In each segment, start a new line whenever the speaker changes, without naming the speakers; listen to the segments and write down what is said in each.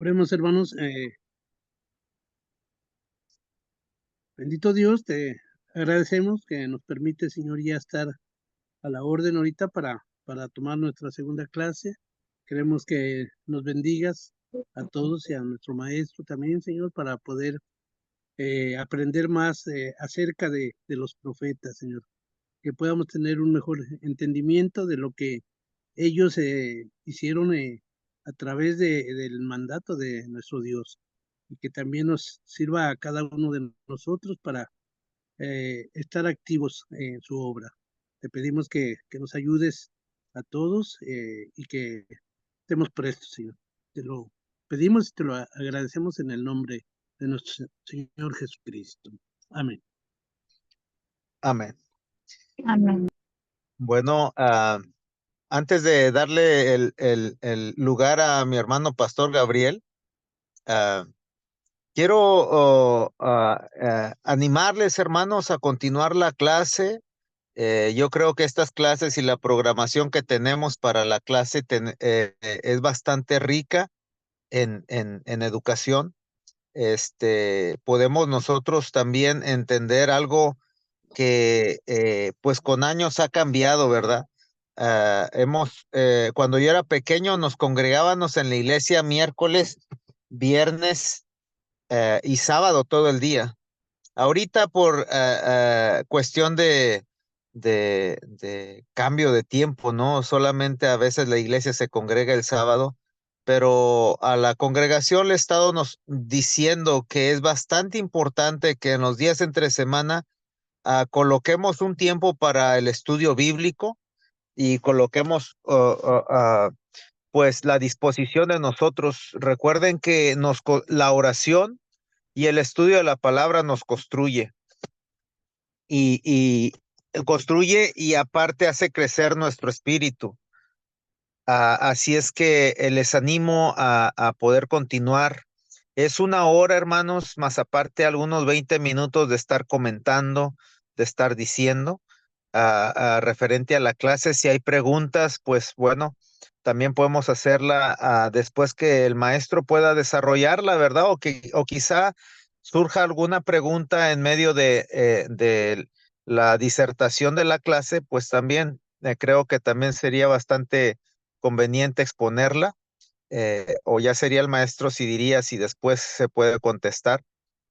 Oremos, hermanos. Bendito Dios, te agradecemos que nos permite, Señor, ya estar a la orden ahorita para tomar nuestra segunda clase. Queremos que nos bendigas a todos y a nuestro maestro también, Señor, para poder aprender más acerca de los profetas, Señor. Que podamos tener un mejor entendimiento de lo que ellos hicieron a través del mandato de nuestro Dios y que también nos sirva a cada uno de nosotros para estar activos en su obra. Te pedimos que nos ayudes a todos y que estemos prestos, Señor. Te lo pedimos y te lo agradecemos en el nombre de nuestro Señor Jesucristo. Amén.
Amén.
Amén.
Bueno, antes de darle el lugar a mi hermano Pastor Gabriel, quiero animarles, hermanos, a continuar la clase. Yo creo que estas clases y la programación que tenemos para la clase es bastante rica en educación. Podemos nosotros también entender algo que pues con años ha cambiado, ¿verdad? Cuando yo era pequeño nos congregábamos en la iglesia miércoles, viernes y sábado todo el día. Ahorita por cuestión de cambio de tiempo, ¿no? Solamente a veces la iglesia se congrega el sábado, pero a la congregación le he estado nos diciendo que es bastante importante que en los días entre semana coloquemos un tiempo para el estudio bíblico y coloquemos pues la disposición de nosotros. Recuerden que la oración y el estudio de la palabra nos construye y construye y aparte hace crecer nuestro espíritu. Así es que les animo a poder continuar. Es una hora, hermanos, más aparte algunos 20 minutos de estar comentando, de estar diciendo, referente a la clase. Si hay preguntas, pues bueno, también podemos hacerla después que el maestro pueda desarrollarla, ¿verdad? O quizá surja alguna pregunta en medio de la disertación de la clase, pues también creo que también sería bastante conveniente exponerla, o ya sería el maestro si diría si después se puede contestar.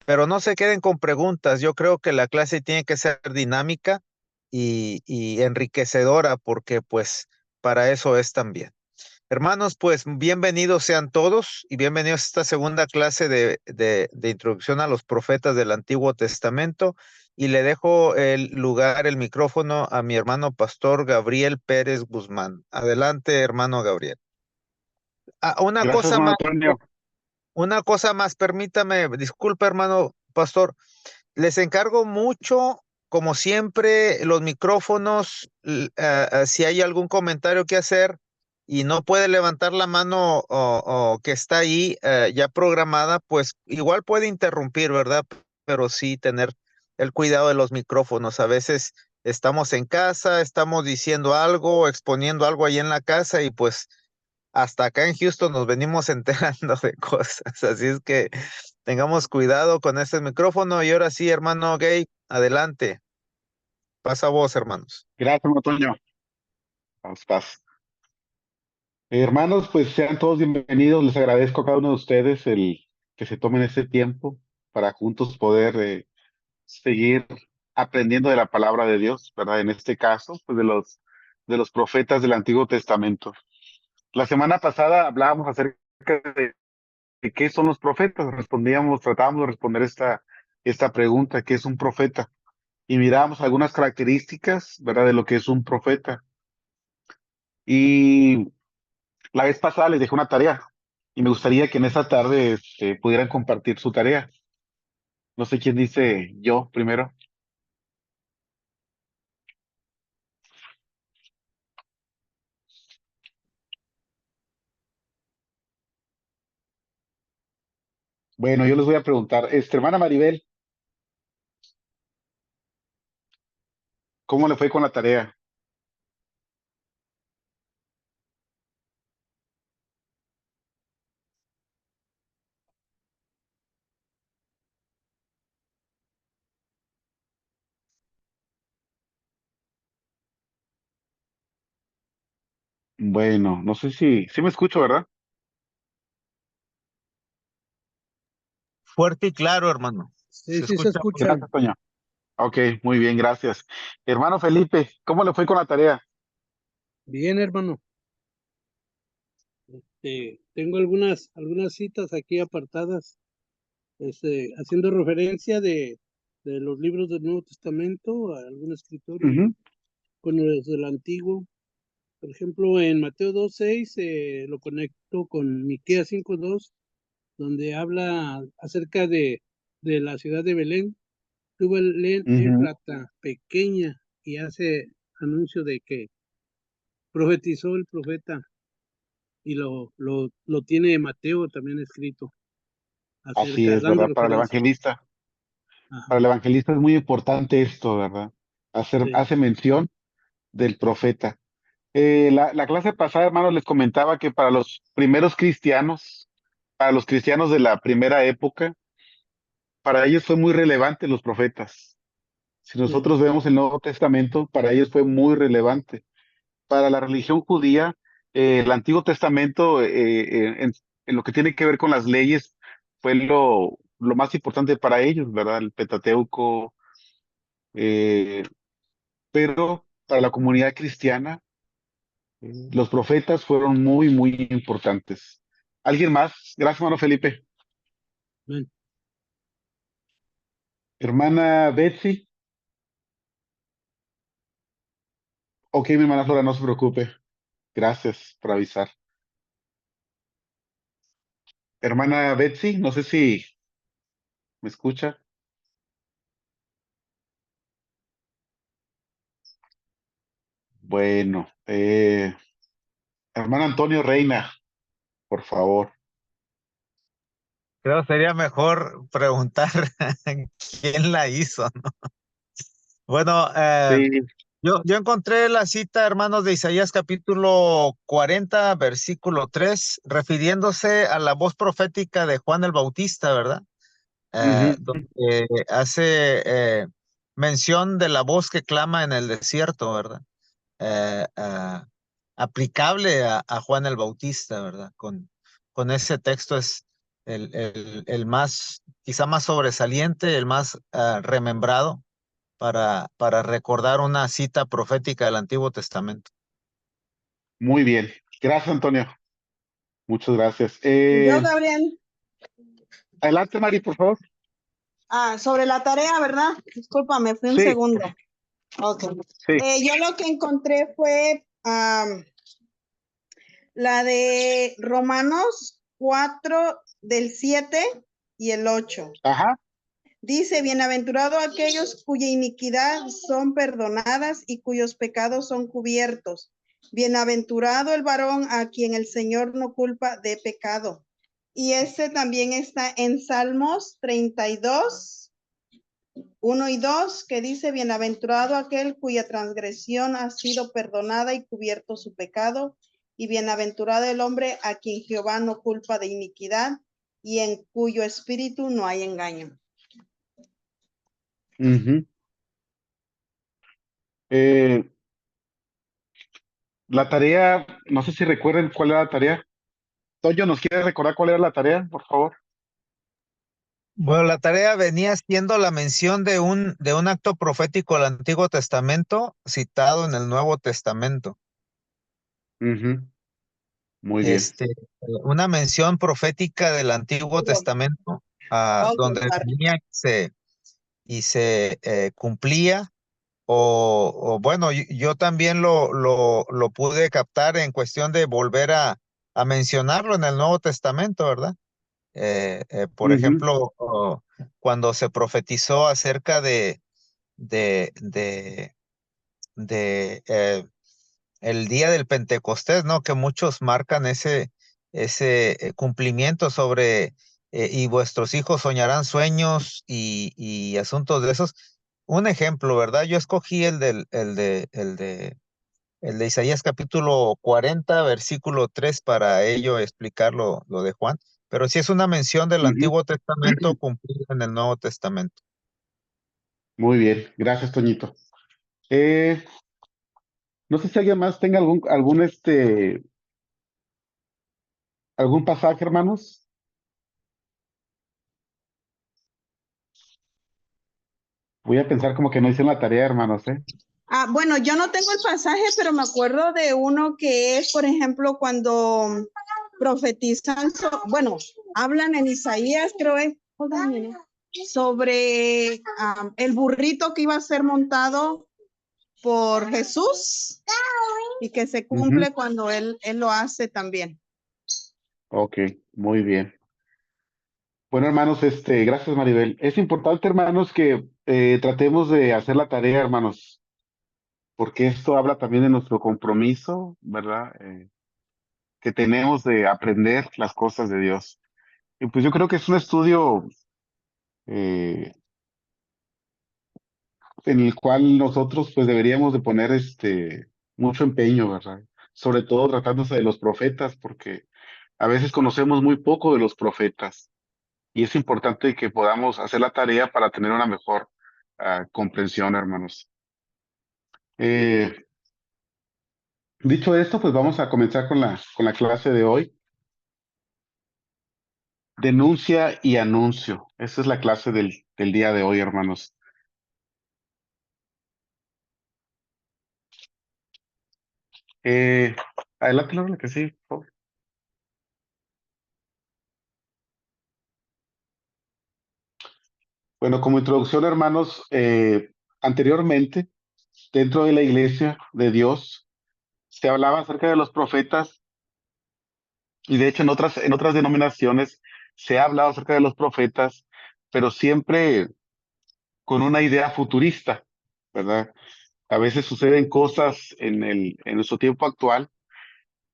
Pero no se queden con preguntas. Yo creo que la clase tiene que ser dinámica y enriquecedora porque pues para eso es también. Hermanos, pues bienvenidos sean todos y bienvenidos a esta segunda clase de introducción a los profetas del Antiguo Testamento. Y le dejo el lugar, el micrófono a mi hermano pastor Gabriel Pérez Guzmán. Adelante, hermano Gabriel.
Gracias, hermano Antonio.
Una cosa más, permítame, disculpe, hermano pastor, les encargo mucho, como siempre, los micrófonos, si hay algún comentario que hacer y no puede levantar la mano o que está ahí ya programada, pues igual puede interrumpir, ¿verdad? Pero sí tener el cuidado de los micrófonos. A veces estamos en casa, estamos diciendo algo, exponiendo algo ahí en la casa y pues hasta acá en Houston nos venimos enterando de cosas. Así es que tengamos cuidado con este micrófono. Y ahora sí, hermano Gay, adelante. Pasa vos, hermanos.
Gracias, hermano Antonio. Paz. Hermanos, pues sean todos bienvenidos. Les agradezco a cada uno de ustedes el que se tomen este tiempo para juntos poder seguir aprendiendo de la palabra de Dios, ¿verdad? En este caso, pues de los profetas del Antiguo Testamento. La semana pasada hablábamos acerca de qué son los profetas. Tratábamos de responder esta pregunta, ¿qué es un profeta? Y mirábamos algunas características, ¿verdad? De lo que es un profeta. Y la vez pasada les dejé una tarea y me gustaría que en esta tarde pudieran compartir su tarea. No sé quién dice yo primero. Bueno, yo les voy a preguntar, hermana Maribel, ¿cómo le fue con la tarea? Bueno, no sé si me escucho, ¿verdad?
Fuerte y claro, hermano.
Sí,
Se
sí se
escucha.
escucha.
Gracias, Toño. Ok, muy bien, gracias. Hermano Felipe, ¿cómo le fue con la tarea?
Bien, hermano. Tengo algunas citas aquí apartadas, haciendo referencia de los libros del Nuevo Testamento, a algún escritor y
Ujú,
con los del Antiguo. Por ejemplo, en Mateo 2:6 lo conecto con Miqueas 5:2, donde habla acerca de la ciudad de Belén. Tú, Belén,
ujú.
Éfrata, pequeña, y hace anuncio de que profetizó el profeta, y lo tiene Mateo también escrito,
Así
acerca,
es,
dando
¿verdad? Para el
referencia.
evangelista. Para
Ajá,
el evangelista es muy importante esto, ¿verdad?
sí,
Hace mención del profeta. La clase pasada, hermanos, les comentaba que para los primeros cristianos, para los cristianos de la primera época, para ellos fue muy relevante los profetas. Si
sí,
nosotros vemos el Nuevo Testamento, para ellos fue muy relevante. Para la religión judía, el Antiguo Testamento, en lo que tiene que ver con las leyes, fue lo más importante para ellos, ¿verdad? El Pentateuco, eh, pero para la comunidad cristiana, los profetas fueron muy, muy importantes. ¿Alguien más? Gracias, hermano Felipe.
bueno.
Hermana Betsy. Ok, mi hermana Flora, no se preocupe. Gracias por avisar. Hermana Betsy, no sé si me escucha. Bueno, hermano Antonio Reina, por favor.
Creo que sería mejor preguntar quién la hizo, ¿no? Bueno,
Sí.
yo encontré la cita, hermanos, de Isaías capítulo 40, versículo 3, refiriéndose a la voz profética de Juan el Bautista, ¿verdad?
Ujú.
Donde hace mención de la voz que clama en el desierto, ¿verdad? eh, ah, Aplicable a Juan el Bautista, ¿verdad? Con ese texto es el más, quizá más sobresaliente, el más remembrado para recordar una cita profética del Antiguo Testamento.
Muy bien. Gracias, Antonio. Muchas gracias.
Yo, Gabriel,
Adelante, Mari, por favor.
sobre la tarea, ¿verdad? Discúlpame, fui un
Sí,
segundo. Ok.
sí.
Yo lo que encontré fue la de Romanos 4 del 7 y el 8.
Ajá.
Dice, bienaventurado aquellos cuya iniquidad son perdonadas y cuyos pecados son cubiertos. Bienaventurado el varón a quien el Señor no culpa de pecado. Y ese también está en Salmos 32, 1 y 2, que dice, bienaventurado aquel cuya transgresión ha sido perdonada y cubierto su pecado. Y bienaventurado el hombre a quien Jehová no culpa de iniquidad y en cuyo espíritu no hay engaño.
Ujú. Eh, la tarea, no sé si recuerden cuál era la tarea. Toño, ¿nos quiere recordar cuál era la tarea, por favor?
Bueno, la tarea venía siendo la mención de un acto profético del Antiguo Testamento citado en el Nuevo Testamento.
Ujú. Muy bien.
Una mención profética del Antiguo Testamento,
Ok,
donde
padre.
venía y se cumplía, o bueno, yo también lo pude captar en cuestión de volver a mencionarlo en el Nuevo Testamento, ¿verdad? Por
Ujú,
ejemplo, cuando se profetizó acerca de el día del Pentecostés, ¿no? Que muchos marcan ese cumplimiento sobre, y vuestros hijos soñarán sueños y asuntos de esos. Un ejemplo, ¿verdad? Yo escogí el de Isaías capítulo 40, versículo 3 para ello explicar lo de Juan, pero sí es una mención del
ujú.
Antiguo Testamento cumplida en el Nuevo Testamento.
Muy bien. Gracias, Toñito. Eh, No sé si alguien más tenga algún pasaje, hermanos. Voy a pensar como que no hice la tarea, hermanos, ¿eh?
Bueno, yo no tengo el pasaje, pero me acuerdo de uno que es, por ejemplo, cuando profetizan, bueno, hablan en Isaías, creo es, sobre el burrito que iba a ser montado por Jesús y que se
Ujú.
cumple cuando él lo hace también.
Ok, muy bien. Bueno, hermanos, gracias, Maribel. Es importante, hermanos, que tratemos de hacer la tarea, hermanos, porque esto habla también de nuestro compromiso, ¿verdad? Que tenemos de aprender las cosas de Dios. Y pues yo creo que es un estudio eh, en el cual nosotros pues deberíamos de poner mucho empeño, ¿verdad? Sobre todo tratándose de los profetas, porque a veces conocemos muy poco de los profetas y es importante que podamos hacer la tarea para tener una mejor comprensión, hermanos. Eh, Dicho esto, pues vamos a comenzar con la clase de hoy. Denuncia y anuncio. Esa es la clase del día de hoy, hermanos. Eh, Adelante, Laura, que sí, por favor. Bueno, como introducción, hermanos, anteriormente, dentro de la iglesia de Dios, se hablaba acerca de los profetas y de hecho en otras denominaciones se ha hablado acerca de los profetas, pero siempre con una idea futurista, ¿verdad? A veces suceden cosas en nuestro tiempo actual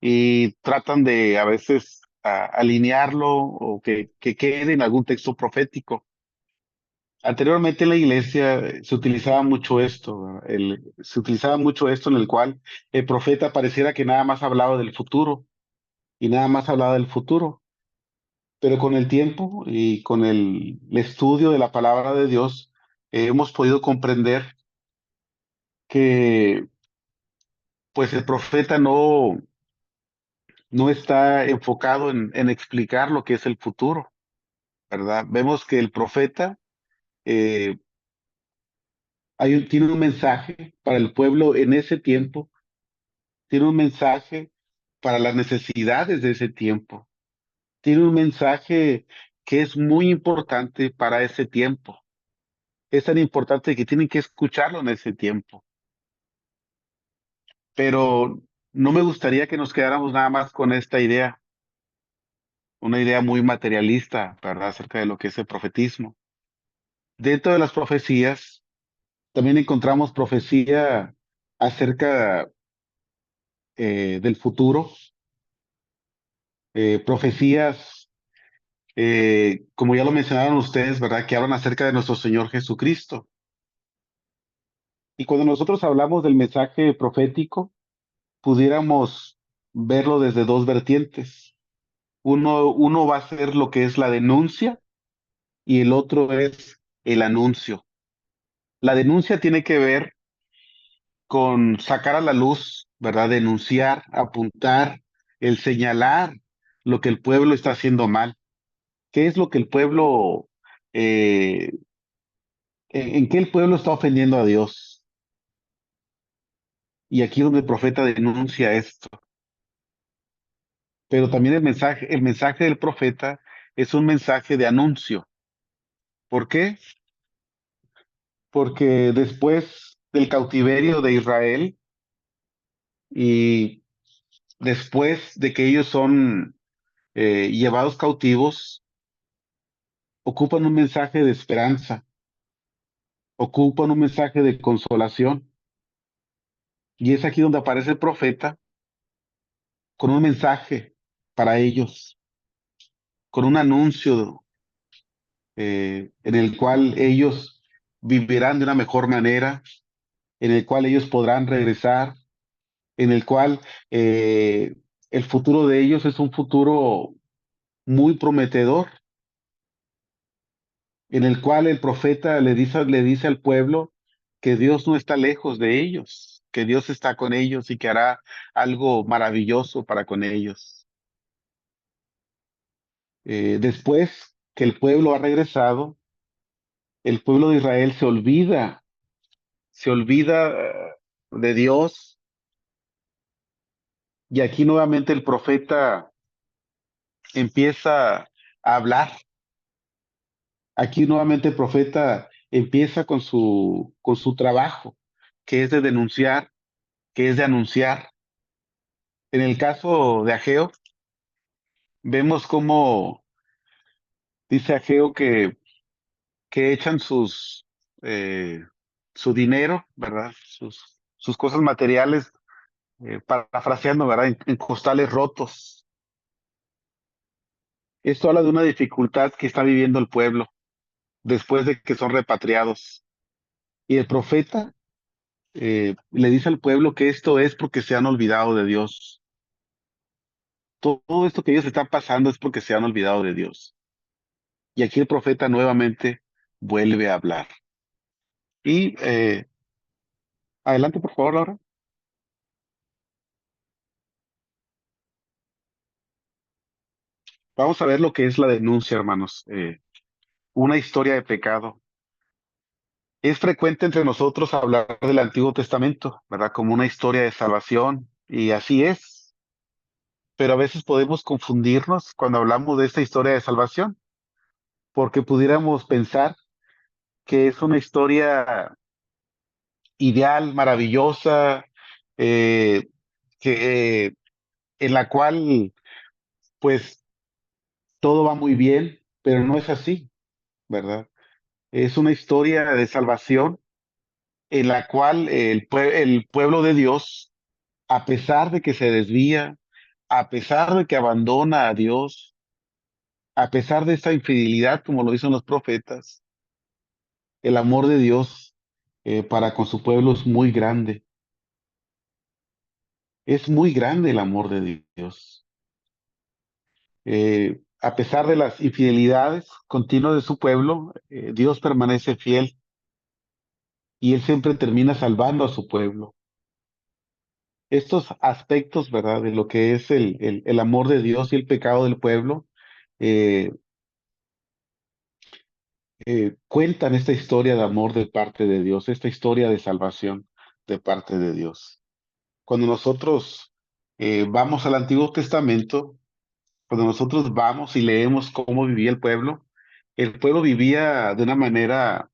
y tratan de a veces alinearlo o que quede en algún texto profético. Anteriormente en la iglesia se utilizaba mucho esto, ¿verdad? Se utilizaba mucho esto en el cual el profeta pareciera que nada más hablaba del futuro y nada más hablaba del futuro, pero con el tiempo y con el estudio de la palabra de Dios hemos podido comprender que pues el profeta no está enfocado en explicar lo que es el futuro, ¿verdad? Vemos que el profeta eh, tiene un mensaje para el pueblo en ese tiempo, tiene un mensaje para las necesidades de ese tiempo, tiene un mensaje que es muy importante para ese tiempo. Es tan importante que tienen que escucharlo en ese tiempo. Pero no me gustaría que nos quedáramos nada más con esta idea, una idea muy materialista, ¿verdad?, acerca de lo que es el profetismo. Dentro de las profecías, también encontramos profecía acerca del futuro, profecías, como ya lo mencionaron ustedes, ¿verdad?, que hablan acerca de nuestro Señor Jesucristo. Y cuando nosotros hablamos del mensaje profético, pudiéramos verlo desde dos vertientes. Uno va a ser lo que es la denuncia y el otro es el anuncio. La denuncia tiene que ver con sacar a la luz, ¿verdad? Denunciar, apuntar, el señalar lo que el pueblo está haciendo mal. ¿Qué es lo que el pueblo, en qué el pueblo está ofendiendo a Dios? Y aquí es donde el profeta denuncia esto. Pero también el mensaje del profeta es un mensaje de anuncio. ¿Por qué? Porque después del cautiverio de Israel y después de que ellos son llevados cautivos, ocupan un mensaje de esperanza, ocupan un mensaje de consolación. Y es aquí donde aparece el profeta con un mensaje para ellos, con un anuncio en el cual ellos vivirán de una mejor manera, en el cual ellos podrán regresar, en el cual el futuro de ellos es un futuro muy prometedor, en el cual el profeta le dice al pueblo que Dios no está lejos de ellos, que Dios está con ellos y que hará algo maravilloso para con ellos. Después que el pueblo ha regresado, el pueblo de Israel se olvida de Dios, y aquí nuevamente el profeta empieza a hablar. Aquí nuevamente el profeta empieza con su trabajo, que es de denunciar, que es de anunciar. En el caso de Ageo, vemos cómo dice Ageo que echan eh, su dinero, ¿verdad? Sus cosas materiales, parafraseando, ¿verdad? En costales rotos. Esto habla de una dificultad que está viviendo el pueblo después de que son repatriados. Y el profeta le dice al pueblo que esto es porque se han olvidado de Dios. Todo esto que ellos están pasando es porque se han olvidado de Dios. Y aquí el profeta nuevamente vuelve a hablar. Y adelante, por favor, Laura. Vamos a ver lo que es la denuncia, hermanos. Una historia de pecado. Es frecuente entre nosotros hablar del Antiguo Testamento, ¿verdad? Como una historia de salvación. Y así es. Pero a veces podemos confundirnos cuando hablamos de esta historia de salvación, porque pudiéramos pensar que es una historia ideal, maravillosa, eh, que, en la cual pues todo va muy bien, pero no es así, ¿verdad? Es una historia de salvación en la cual el pueblo de Dios, a pesar de que se desvía, a pesar de que abandona a Dios, a pesar de esta infidelidad, como lo dicen los profetas, el amor de Dios para con su pueblo es muy grande. Es muy grande el amor de Dios. A pesar de las infidelidades continuas de su pueblo, Dios permanece fiel y Él siempre termina salvando a su pueblo. Estos aspectos, ¿verdad?, de lo que es el amor de Dios y el pecado del pueblo, eh, cuentan esta historia de amor de parte de Dios, esta historia de salvación de parte de Dios. Cuando nosotros vamos al Antiguo Testamento, cuando nosotros vamos y leemos cómo vivía el pueblo vivía de una manera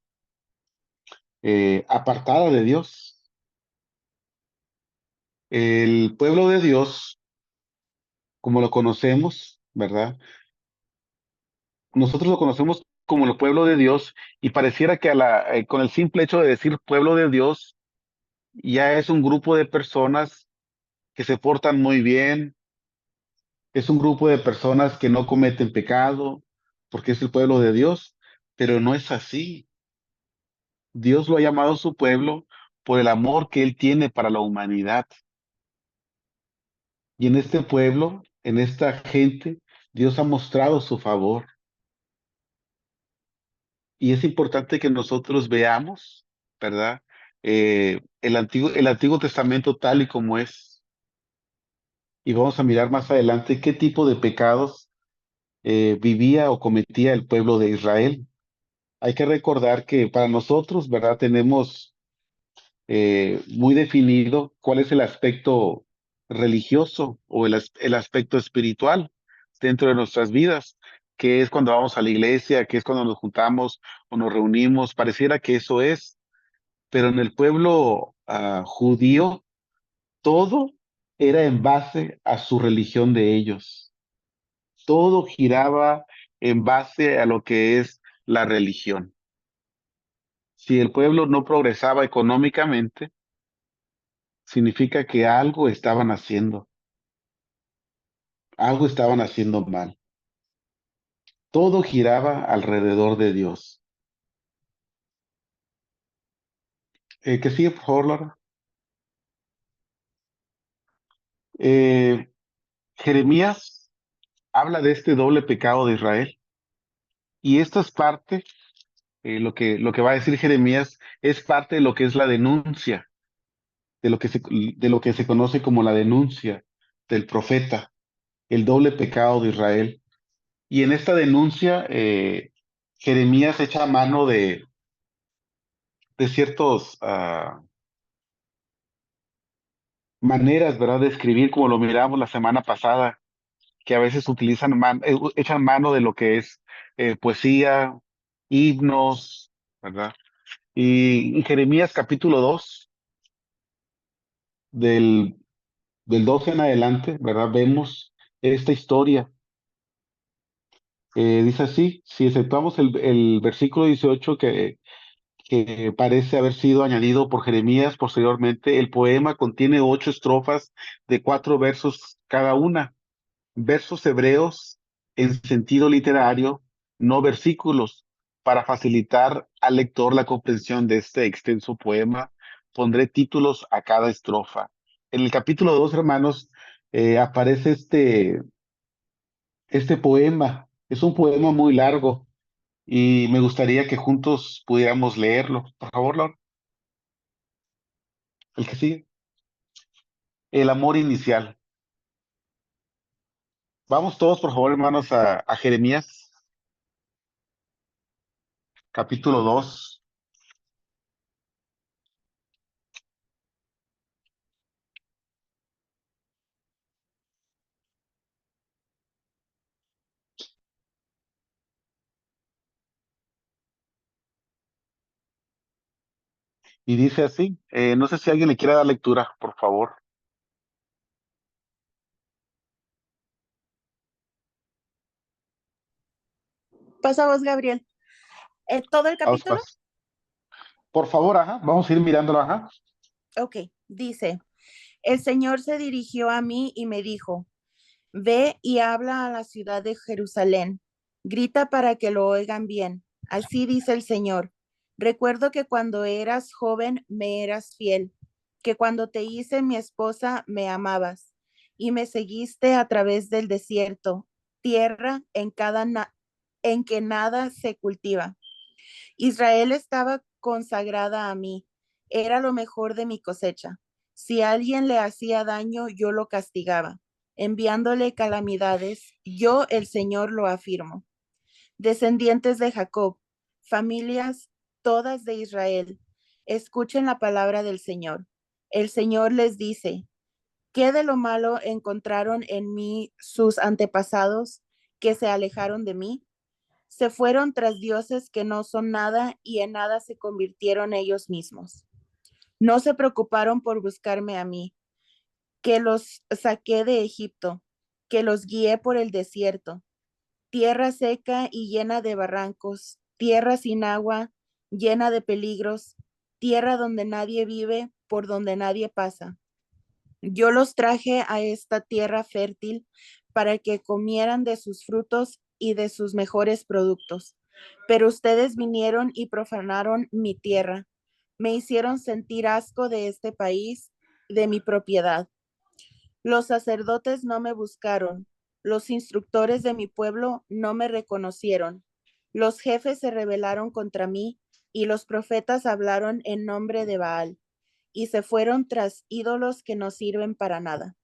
apartada de Dios. El pueblo de Dios, como lo conocemos, ¿verdad? Nosotros lo conocemos como el pueblo de Dios y pareciera que con el simple hecho de decir pueblo de Dios, ya es un grupo de personas que se portan muy bien, es un grupo de personas que no cometen pecado, porque es el pueblo de Dios, pero no es así. Dios lo ha llamado su pueblo por el amor que Él tiene para la humanidad. Y en este pueblo, en esta gente, Dios ha mostrado su favor. Y es importante que nosotros veamos, ¿verdad? El Antiguo Testamento tal y como es. Y vamos a mirar más adelante qué tipo de pecados vivía o cometía el pueblo de Israel. Hay que recordar que para nosotros, ¿verdad? Tenemos muy definido cuál es el aspecto religioso o el aspecto espiritual dentro de nuestras vidas, que es cuando vamos a la iglesia, que es cuando nos juntamos o nos reunimos, pareciera que eso es, pero en el pueblo judío todo era en base a su religión de ellos, todo giraba en base a lo que es la religión. Si el pueblo no progresaba económicamente, significa que algo estaban haciendo mal. Todo giraba alrededor de Dios. ¿Qué sigue, por favor, Laura? Eh, Jeremías habla de este doble pecado de Israel. Y esto es parte, lo que va a decir Jeremías, es parte de lo que es la denuncia. de lo que se conoce como la denuncia del profeta, el doble pecado de Israel. Y en esta denuncia, Jeremías echa mano de ciertas maneras, ¿verdad?, de escribir, como lo miramos la semana pasada, que a veces echan mano de lo que es poesía, himnos, ¿verdad? Y en Jeremías capítulo 2 del, del 12 en adelante, ¿verdad? Vemos esta historia. Dice así, si exceptuamos el versículo 18 que parece haber sido añadido por Jeremías posteriormente, el poema contiene 8 estrofas de 4 versos cada una, versos hebreos en sentido literario, no versículos. Para facilitar al lector la comprensión de este extenso poema, pondré títulos a cada estrofa. En el capítulo 2, hermanos, aparece este poema. Es un poema muy largo y me gustaría que juntos pudiéramos leerlo. Por favor, Lord, el que sigue. El amor inicial. Vamos todos, por favor, hermanos, a Jeremías, capítulo 2. Y dice así, no sé si alguien le quiera dar lectura, por favor.
Pasa vos, Gabriel. ¿Todo el
Vamos,
capítulo?
pues. Por favor, ajá, vamos a ir mirándolo, ajá.
Ok, dice, el Señor se dirigió a mí y me dijo, ve y habla a la ciudad de Jerusalén, grita para que lo oigan bien. Así dice el Señor. Recuerdo que cuando eras joven me eras fiel, que cuando te hice mi esposa me amabas y me seguiste a través del desierto, tierra en que nada se cultiva. Israel estaba consagrada a mí, era lo mejor de mi cosecha. Si alguien le hacía daño, yo lo castigaba, enviándole calamidades, yo el Señor lo afirmo. Descendientes de Jacob, familias todas de Israel, escuchen la palabra del Señor. El Señor les dice, ¿qué de lo malo encontraron en mí sus antepasados que se alejaron de mí? Se fueron tras dioses que no son nada y en nada se convirtieron ellos mismos. No se preocuparon por buscarme a mí, que los saqué de Egipto, que los guié por el desierto, tierra seca y llena de barrancos, tierra sin agua, llena de peligros, tierra donde nadie vive, por donde nadie pasa. Yo los traje a esta tierra fértil para que comieran de sus frutos y de sus mejores productos. Pero ustedes vinieron y profanaron mi tierra. Me hicieron sentir asco de este país, de mi propiedad. Los sacerdotes no me buscaron. Los instructores de mi pueblo no me reconocieron. Los jefes se rebelaron contra mí y los profetas hablaron en nombre de Baal y se fueron tras ídolos que no sirven para nada.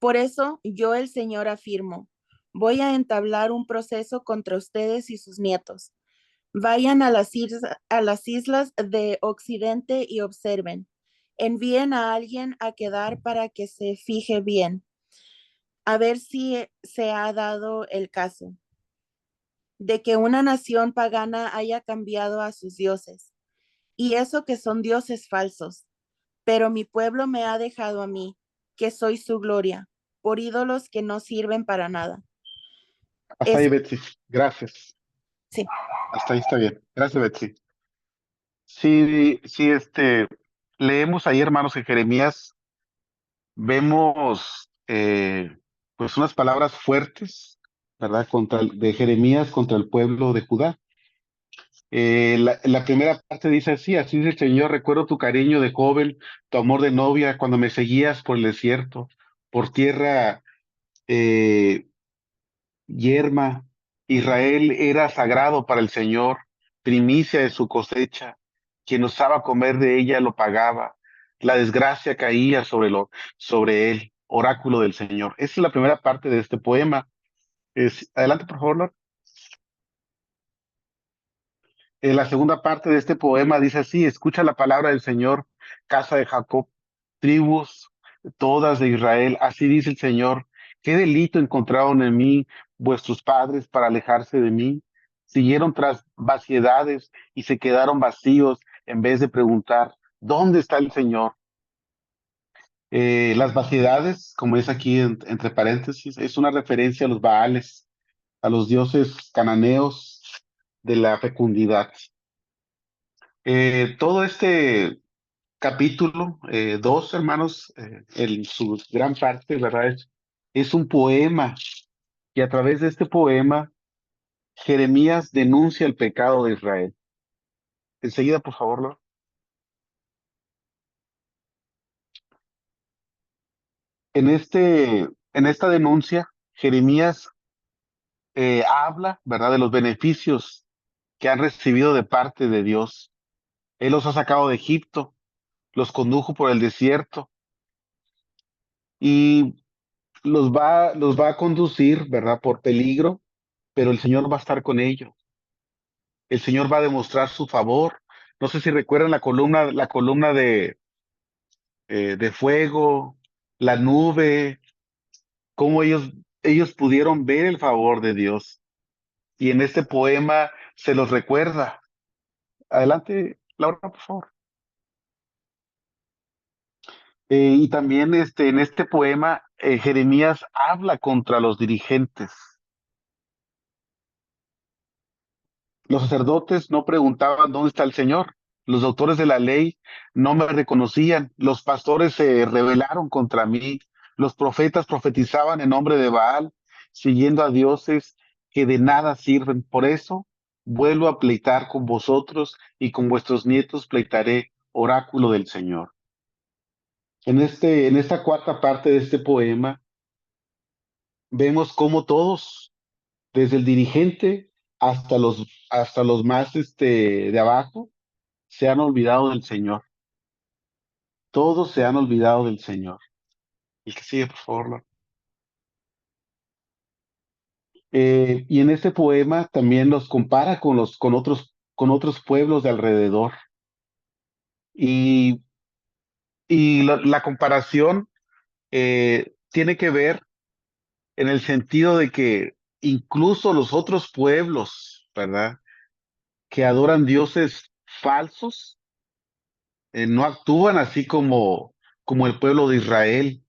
Por eso yo, el Señor, afirmo, voy a entablar un proceso contra ustedes y sus nietos. Vayan a las islas de Occidente y observen. Envíen a alguien a quedar para que se fije bien, a ver si se ha dado el caso de que una nación pagana haya cambiado a sus dioses, y eso que son dioses falsos. Pero mi pueblo me ha dejado a mí, que soy su gloria, por ídolos que no sirven para nada.
Hasta ahí,
Es,
Betsy. Gracias.
sí,
Hasta ahí está bien. Gracias, Betsy. Sí, sí, leemos ahí, hermanos, en Jeremías, vemos pues unas palabras fuertes, ¿verdad? De Jeremías contra el pueblo de Judá. La primera parte dice así dice el Señor, recuerdo tu cariño de joven, tu amor de novia, cuando me seguías por el desierto, por tierra eh, yerma. Israel era sagrado para el Señor, primicia de su cosecha. Quien osaba comer de ella lo pagaba. la desgracia caía sobre él, oráculo del Señor. Esa es la primera parte de este poema. Adelante, por favor, Lord. La segunda parte de este poema dice así: escucha la palabra del Señor, casa de Jacob, tribus todas de Israel. Así dice el Señor: ¿qué delito encontraron en mí vuestros padres para alejarse de mí? Siguieron tras vaciedades y se quedaron vacíos en vez de preguntar, ¿dónde está el Señor? Las vaciedades, como es aquí entre paréntesis, es una referencia a los Baales, a los dioses cananeos de la fecundidad. Todo este capítulo 2, hermanos, en su gran parte, ¿verdad? Es un poema, y a través de este poema, Jeremías denuncia el pecado de Israel. Enseguida, por favor, Lord. En esta denuncia, Jeremías habla, ¿verdad?, de los beneficios que han recibido de parte de Dios. Él los ha sacado de Egipto, los condujo por el desierto y los va a conducir, ¿verdad?, por peligro, pero el Señor va a estar con ellos. El Señor va a demostrar su favor. No sé si recuerdan la columna de fuego, la nube, cómo ellos pudieron ver el favor de Dios. Y en este poema se los recuerda. Adelante, Laura, por favor. Y también en este poema, Jeremías habla contra los dirigentes. Los sacerdotes no preguntaban dónde está el Señor. Los doctores de la ley no me reconocían. Los pastores se rebelaron contra mí. Los profetas profetizaban en nombre de Baal, siguiendo a dioses que de nada sirven. Por eso vuelvo a pleitar con vosotros y con vuestros nietos pleitaré, oráculo del Señor. En esta cuarta parte de este poema, vemos cómo todos, desde el dirigente hasta los más de abajo, se han olvidado del Señor. Todos se han olvidado del Señor. El que sigue, por favor. Lord. Y en este poema también los compara con otros pueblos de alrededor. Y, y la comparación tiene que ver en el sentido de que incluso los otros pueblos, ¿verdad?, que adoran dioses falsos, no actúan así como el pueblo de Israel,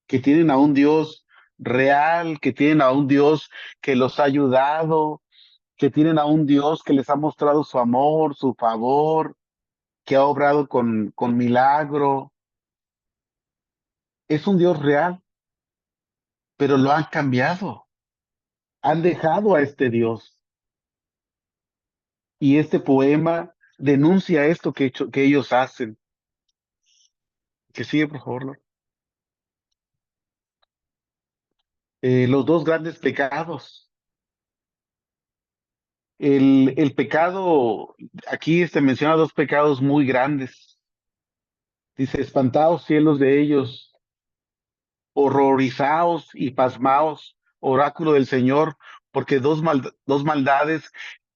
que tienen a un Dios real, que tienen a un Dios que los ha ayudado, que tienen a un Dios que les ha mostrado su amor, su favor, que ha obrado con milagro. Es un Dios real, pero lo han cambiado, han dejado a este Dios. Y este poema denuncia esto que ellos hacen. Que sigue, por favor. Lord. Los dos grandes pecados. El pecado, aquí menciona dos pecados muy grandes. Dice: espantaos cielos de ellos, horrorizaos y pasmaos, oráculo del Señor, porque dos maldades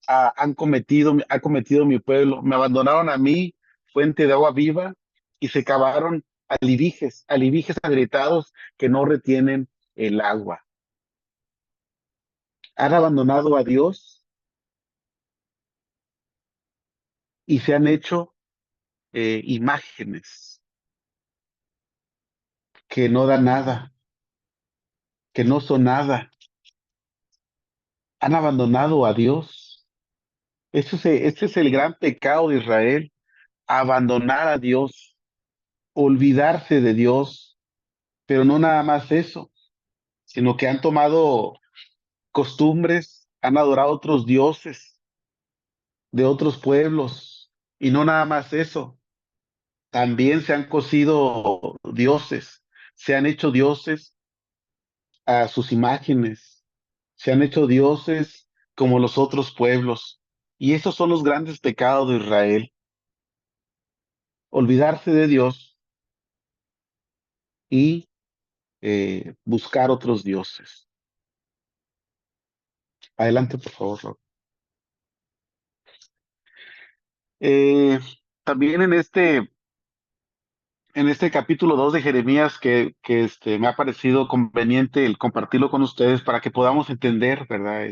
ha cometido mi pueblo. Me abandonaron a mí, fuente de agua viva, y se cavaron alivijes agrietados que no retienen el agua. Han abandonado a Dios y se han hecho imágenes que no dan nada, que no son nada. Han abandonado a Dios. Este es el gran pecado de Israel: abandonar a Dios, olvidarse de Dios, pero no nada más eso, sino que han tomado costumbres, han adorado otros dioses de otros pueblos, y no nada más eso, también se han cosido dioses, se han hecho dioses a sus imágenes, se han hecho dioses como los otros pueblos, y esos son los grandes pecados de Israel: olvidarse de Dios y buscar otros dioses. Adelante, por favor, Rob. Eh, También en este capítulo 2 de Jeremías me ha parecido conveniente el compartirlo con ustedes para que podamos entender, ¿verdad?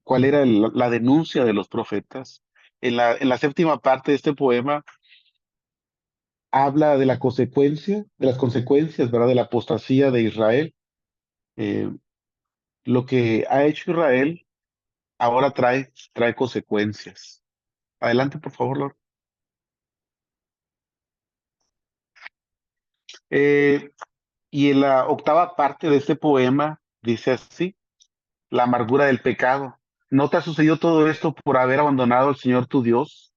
Cuál era la denuncia de los profetas. En la séptima parte de este poema habla de la consecuencia, de las consecuencias, ¿verdad? De la apostasía de Israel. Eh, lo que ha hecho Israel ahora trae consecuencias. Adelante, por favor, Lord. Eh, y en la octava parte de este poema dice así: la amargura del pecado. ¿No te ha sucedido todo esto por haber abandonado al Señor tu Dios?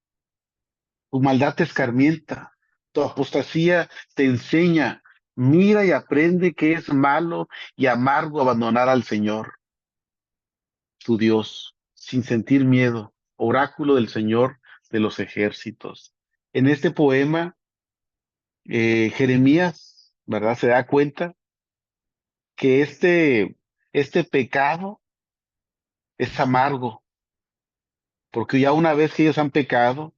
Tu maldad te escarmienta, tu apostasía te enseña. Mira y aprende que es malo y amargo abandonar al Señor, tu Dios, sin sentir miedo, oráculo del Señor de los ejércitos. En este poema, Jeremías, ¿verdad? Se da cuenta que este pecado es amargo, porque ya una vez que ellos han pecado,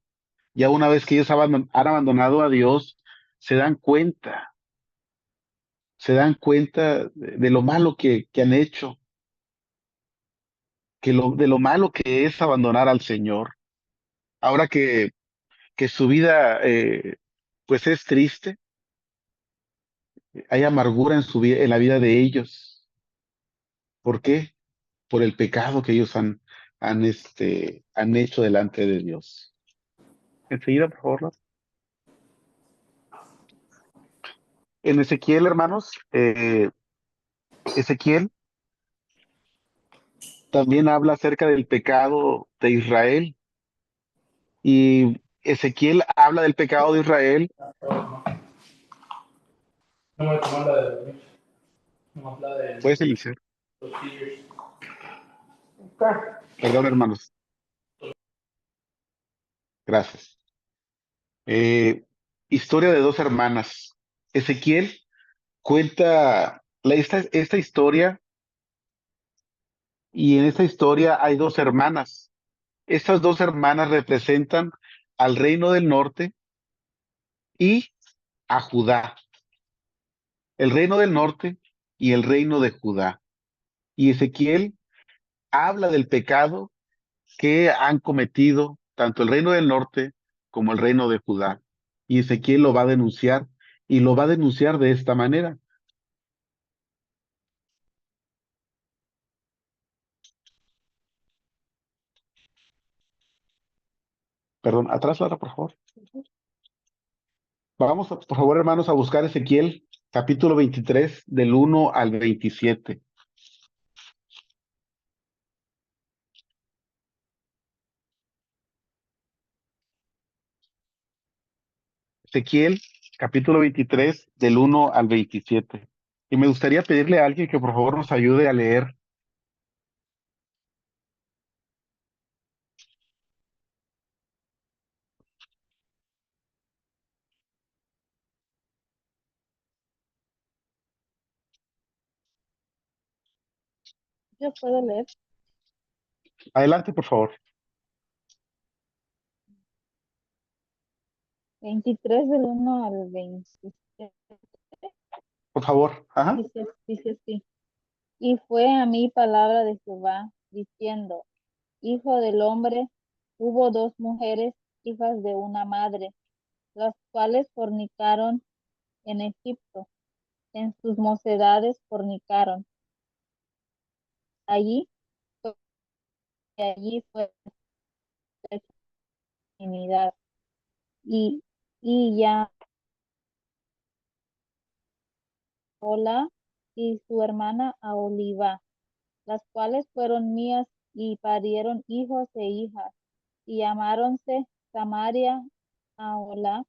ya una vez que ellos han abandonado a Dios, se dan cuenta, se dan cuenta de lo malo que han hecho, de lo malo que es abandonar al Señor. Ahora que su vida pues es triste, hay amargura en su vida, en la vida de ellos. ¿Por qué? Por el pecado que ellos han hecho delante de Dios. Enseguida, por favor. En Ezequiel, hermanos, Ezequiel también habla acerca del pecado de Israel, y Ezequiel habla del pecado de Israel.
No me tomó la de dormir. No la de
Puedes iniciar.
los tigres.
Perdón, hermanos. Gracias. Eh, Historia de dos hermanas. Ezequiel cuenta esta historia, y en esta historia hay dos hermanas. Estas dos hermanas representan al reino del norte y a Judá. El reino del norte y el reino de Judá. Y Ezequiel habla del pecado que han cometido tanto el reino del norte como el reino de Judá. Y Ezequiel lo va a denunciar, y lo va a denunciar de esta manera. Perdón, atrás, Lara, por favor. Vamos, por favor, hermanos, a buscar Ezequiel, capítulo 23, del 1 al 27. Ezequiel, capítulo 23, del 1 al 27. Y me gustaría pedirle a alguien que por favor nos ayude a leer.
Yo puedo leer.
Adelante, por favor.
23 del 1 al 27.
Por favor. Ajá.
Dice así. Y fue a mí palabra de Jehová, diciendo, Hijo del hombre, hubo dos mujeres, hijas de una madre, las cuales fornicaron en Egipto, en sus mocedades fornicaron. Allí, allí fue la intimidad. Y, y ya Ola y su hermana Aholiba, las cuales fueron mías y parieron hijos e hijas, y llamáronse Samaria Ahola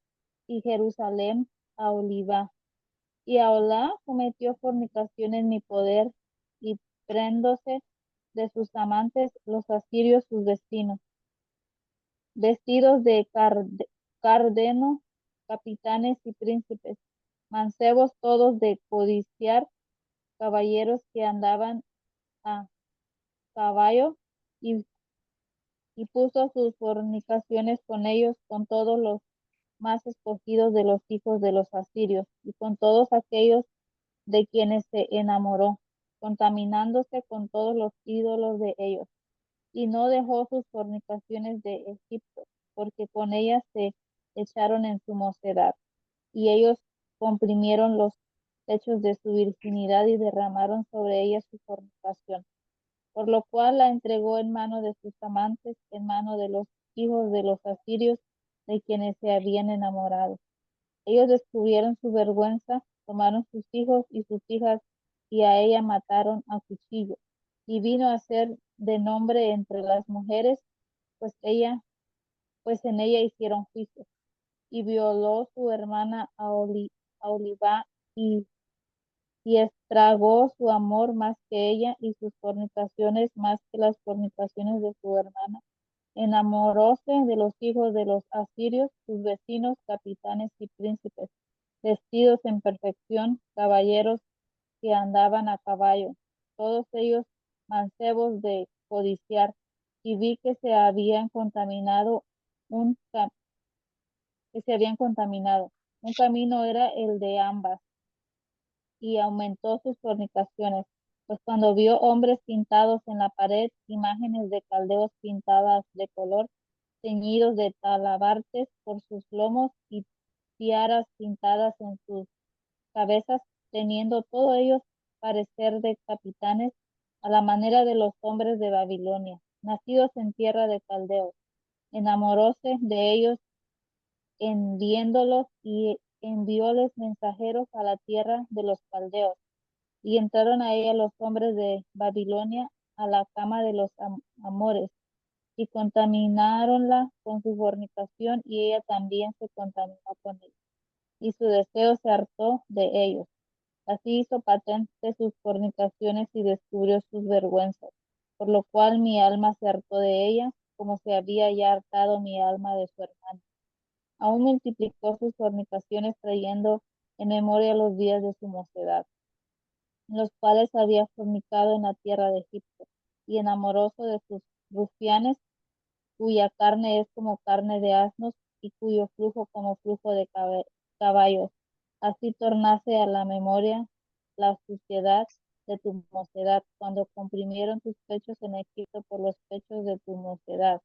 y Jerusalén Aholiba. Y Ahola cometió fornicación en mi poder, y prendóse de sus amantes los asirios sus vecinos, vestidos de cardeno, capitanes y príncipes, mancebos todos de codiciar, caballeros que andaban a caballo, y, y puso sus fornicaciones con ellos, con todos los más escogidos de los hijos de los asirios, y con todos aquellos de quienes se enamoró, contaminándose con todos los ídolos de ellos. Y no dejó sus fornicaciones de Egipto, porque con ellas se echaron en su mocedad. Y ellos comprimieron los techos de su virginidad y derramaron sobre ella su fornicación. Por lo cual la entregó en mano de sus amantes, en mano de los hijos de los asirios, de quienes se habían enamorado. Ellos descubrieron su vergüenza, tomaron sus hijos y sus hijas, y a ella mataron a cuchillo. Y vino a ser de nombre entre las mujeres, pues pues en ella hicieron juicio. Y violó su hermana a Olivá, y estragó su amor más que ella, y sus fornicaciones más que las fornicaciones de su hermana. Enamoróse de los hijos de los asirios, sus vecinos, capitanes y príncipes, vestidos en perfección, caballeros que andaban a caballo, todos ellos mancebos de codiciar, y vi que se habían contaminado un que se habían contaminado. Un camino era el de ambas, y aumentó sus fornicaciones, pues cuando vio hombres pintados en la pared, imágenes de caldeos pintadas de color, ceñidos de talabartes por sus lomos y tiaras pintadas en sus cabezas, teniendo todos ellos parecer de capitanes, a la manera de los hombres de Babilonia, nacidos en tierra de caldeos. Enamoróse de ellos en viéndolos, y envióles mensajeros a la tierra de los caldeos. Y entraron a ella los hombres de Babilonia a la cama de los amores, y contaminaronla con su fornicación, y ella también se contaminó con ellos, y su deseo se hartó de ellos. Así hizo patente sus fornicaciones y descubrió sus vergüenzas, por lo cual mi alma se hartó de ella, como se había ya hartado mi alma de su hermano. Aún multiplicó sus fornicaciones, trayendo en memoria los días de su mocedad, en los cuales había fornicado en la tierra de Egipto, y enamoróse de sus rufianes, cuya carne es como carne de asnos, y cuyo flujo como flujo de caballos. Así tornase a la memoria la suciedad de tu mocedad, cuando comprimieron tus pechos en Egipto por los pechos de tu mocedad.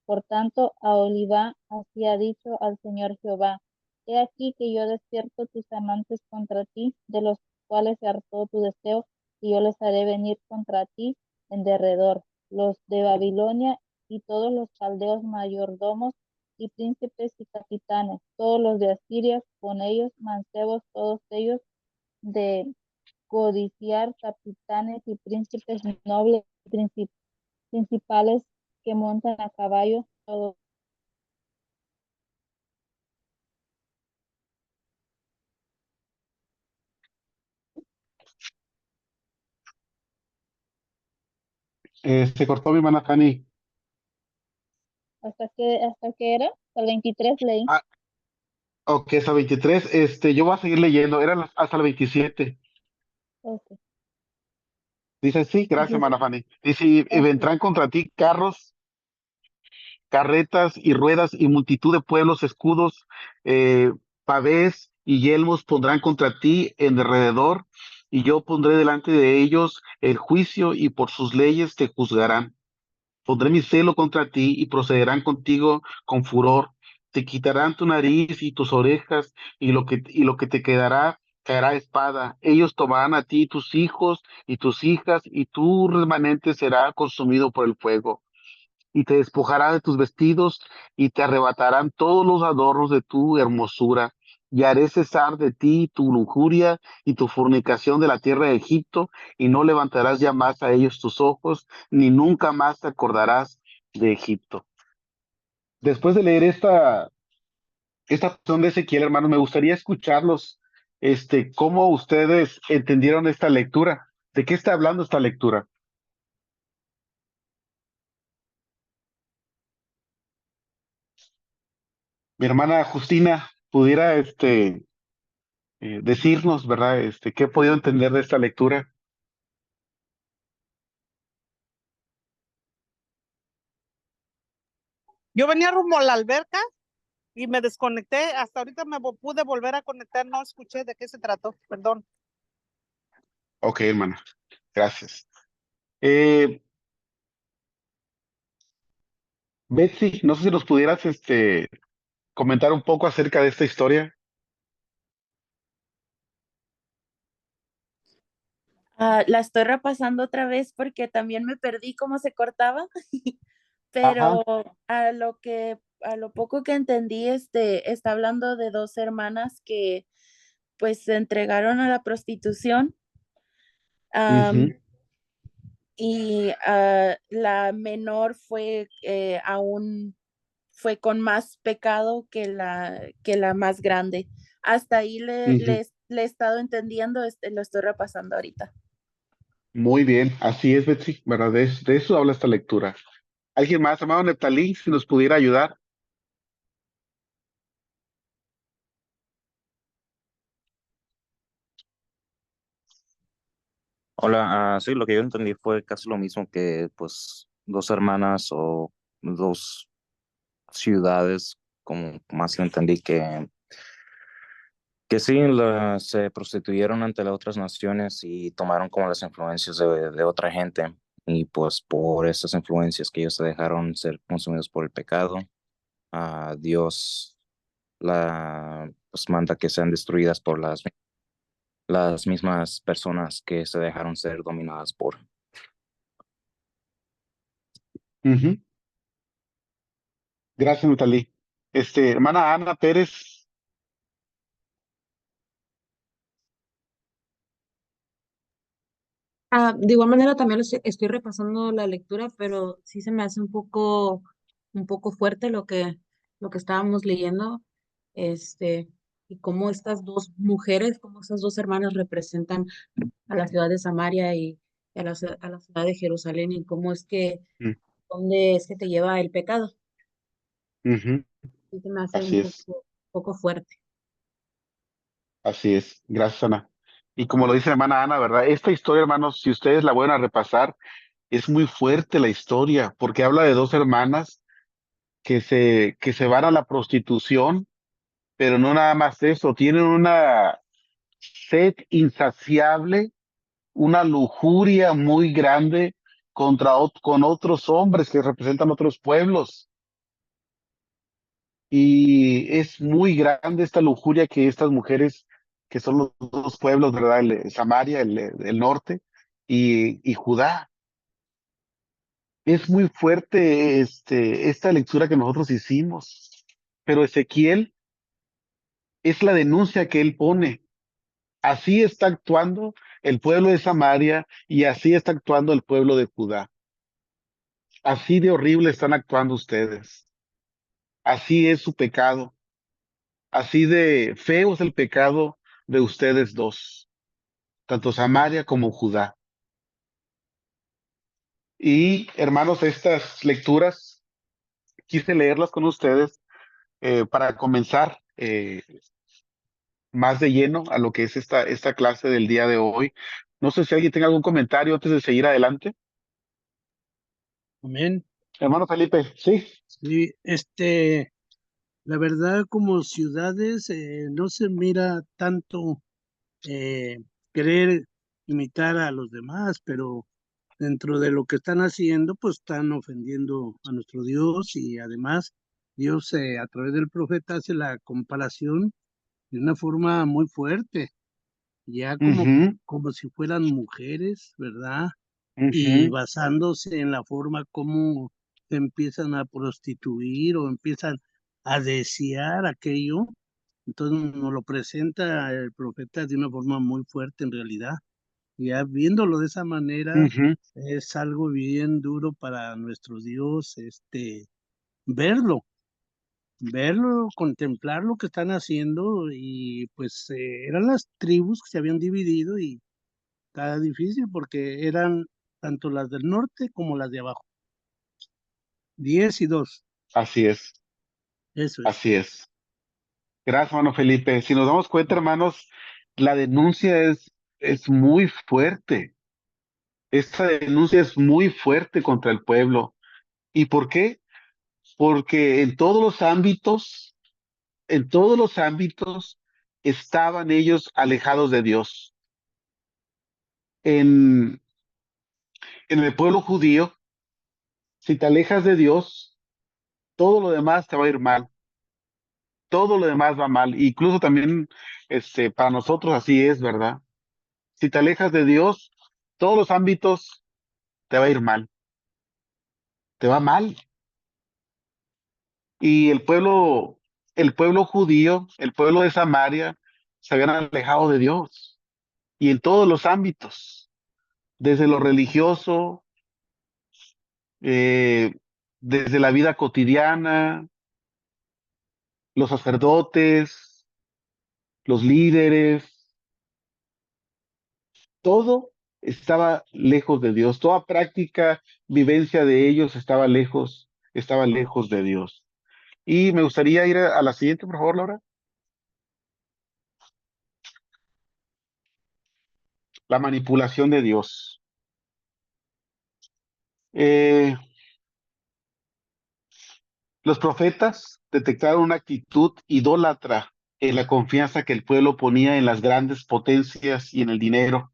Por tanto, a Olivá así ha dicho al Señor Jehová: He aquí que yo despierto tus amantes contra ti, de los cuales se hartó tu deseo, y yo les haré venir contra ti en derredor, los de Babilonia y todos los caldeos mayordomos y príncipes y capitanes, todos los de Asiria, con ellos mancebos, todos ellos de codiciar, capitanes y príncipes nobles, principales que montan a caballo, todos.
Se cortó mi hermana Fanny.
¿Hasta qué era? Hasta el 23 leí.
Ah, ok, hasta 23. Yo voy a seguir leyendo. Era hasta el 27.
Ok,
Dice, sí, gracias,
dice,
hermana Fanny. Dice, y
ok.
vendrán contra ti carros, carretas y ruedas y multitud de pueblos, escudos, eh, pavés y yelmos pondrán contra ti en derredor, y yo pondré delante de ellos el juicio y por sus leyes te juzgarán. Pondré mi celo contra ti y procederán contigo con furor. Te quitarán tu nariz y tus orejas, y lo que te quedará caerá a espada. Ellos tomarán a ti tus hijos y tus hijas, y tu remanente será consumido por el fuego. Y te despojará de tus vestidos, y te arrebatarán todos los adornos de tu hermosura. Y haré cesar de ti tu lujuria y tu fornicación de la tierra de Egipto, y no levantarás ya más a ellos tus ojos, ni nunca más te acordarás de Egipto. Después de leer esta porción de Ezequiel, hermanos, me gustaría escucharlos, cómo ustedes entendieron esta lectura. ¿De qué está hablando esta lectura? Mi hermana Justina, pudiera, decirnos, ¿verdad? ¿Qué he podido entender de esta lectura?
Yo venía rumbo a la alberca y me desconecté. Hasta ahorita me pude volver a conectar. No escuché de qué se trató. Perdón.
Ok, hermana, gracias. Eh, Betsy, no sé si nos pudieras comentar un poco acerca de esta historia.
La estoy repasando otra vez porque también me perdí cómo se cortaba,
Ajá.
pero a lo poco que entendí, está hablando de dos hermanas que pues se entregaron a la prostitución. am,
Ujú,
y la menor fue aún fue con más pecado que la más grande. Hasta ahí
ujú.
le he estado entendiendo, lo estoy repasando ahorita.
Muy bien, así es, Betsy, ¿verdad? De eso habla esta lectura. ¿Alguien más, amado Neptalí, si nos pudiera ayudar?
Hola, sí, lo que yo entendí fue casi lo mismo que pues dos hermanas o dos ciudades, como más lo entendí, que sí se prostituyeron ante las otras naciones y tomaron como las influencias de otra gente y pues por esas influencias que ellos se dejaron ser consumidos por el pecado, a Dios pues manda que sean destruidas por las mismas personas que se dejaron ser dominadas por.
Ujú. Gracias, Neptalí. Hermana Ana Pérez.
De igual manera también estoy repasando la lectura, pero sí se me hace un poco fuerte lo que estábamos leyendo, este, y cómo estas dos mujeres, cómo estas dos hermanas representan a la ciudad de Samaria y a la ciudad de Jerusalén, y cómo es
Mm,
dónde es que te lleva el pecado.
ujú.
Sí se me hace
Así es,
poco fuerte.
así es. Gracias, Ana. Y como lo dice la hermana Ana, ¿verdad? Esta historia, hermanos, si ustedes la vuelven a repasar, es muy fuerte la historia, porque habla de dos hermanas que se van a la prostitución, pero no nada más eso, tienen una sed insaciable, una lujuria muy grande con otros hombres que representan otros pueblos. Y es muy grande esta lujuria que estas mujeres, que son los dos pueblos, ¿verdad? Samaria, el norte, y Judá. Es muy fuerte esta lectura que nosotros hicimos, pero Ezequiel es la denuncia que él pone. Así está actuando el pueblo de Samaria y así está actuando el pueblo de Judá. Así de horrible están actuando ustedes. Así es su pecado. Así de feo es el pecado de ustedes dos, tanto Samaria como Judá. Y hermanos, estas lecturas quise leerlas con ustedes para comenzar más de lleno a lo que es esta clase del día de hoy. No sé si alguien tenga algún comentario antes de seguir adelante.
Amén.
Hermano Felipe, sí.
Sí, la verdad, como ciudades, no se mira tanto eh, querer imitar a los demás, pero dentro de lo que están haciendo, pues están ofendiendo a nuestro Dios y además Dios a través del profeta hace la comparación de una forma muy fuerte, ya
Ujú,
como si fueran mujeres, ¿verdad? Y
ujú,
basándose en la forma como se empiezan a prostituir o empiezan a desear aquello, entonces nos lo presenta el profeta de una forma muy fuerte en realidad. Ya viéndolo de esa manera,
ujú,
es algo bien duro para nuestro Dios, verlo, verlo, contemplar lo que están haciendo y pues eran las tribus que se habían dividido y está difícil porque eran tanto las del norte como las de abajo, 10 y 2,
así es,
eso es.
así es. Gracias, hermano Felipe. Si nos damos cuenta, hermanos, la denuncia es muy fuerte. Esta denuncia es muy fuerte contra el pueblo. ¿Y por qué? Porque en todos los ámbitos estaban ellos alejados de Dios. En, en el pueblo judío, si te alejas de Dios, todo lo demás te va a ir mal. Todo lo demás va mal. Incluso también, para nosotros así es, ¿verdad? Si te alejas de Dios, todos los ámbitos te va a ir mal. Te va mal. Y el pueblo judío, el pueblo de Samaria, se habían alejado de Dios. Y en todos los ámbitos, desde lo religioso, eh, desde la vida cotidiana, los sacerdotes, los líderes, todo estaba lejos de Dios. Toda práctica, vivencia de ellos estaba lejos de Dios. Y me gustaría ir a la siguiente, por favor, Laura. La manipulación de Dios. Eh, los profetas detectaron una actitud idólatra en la confianza que el pueblo ponía en las grandes potencias y en el dinero.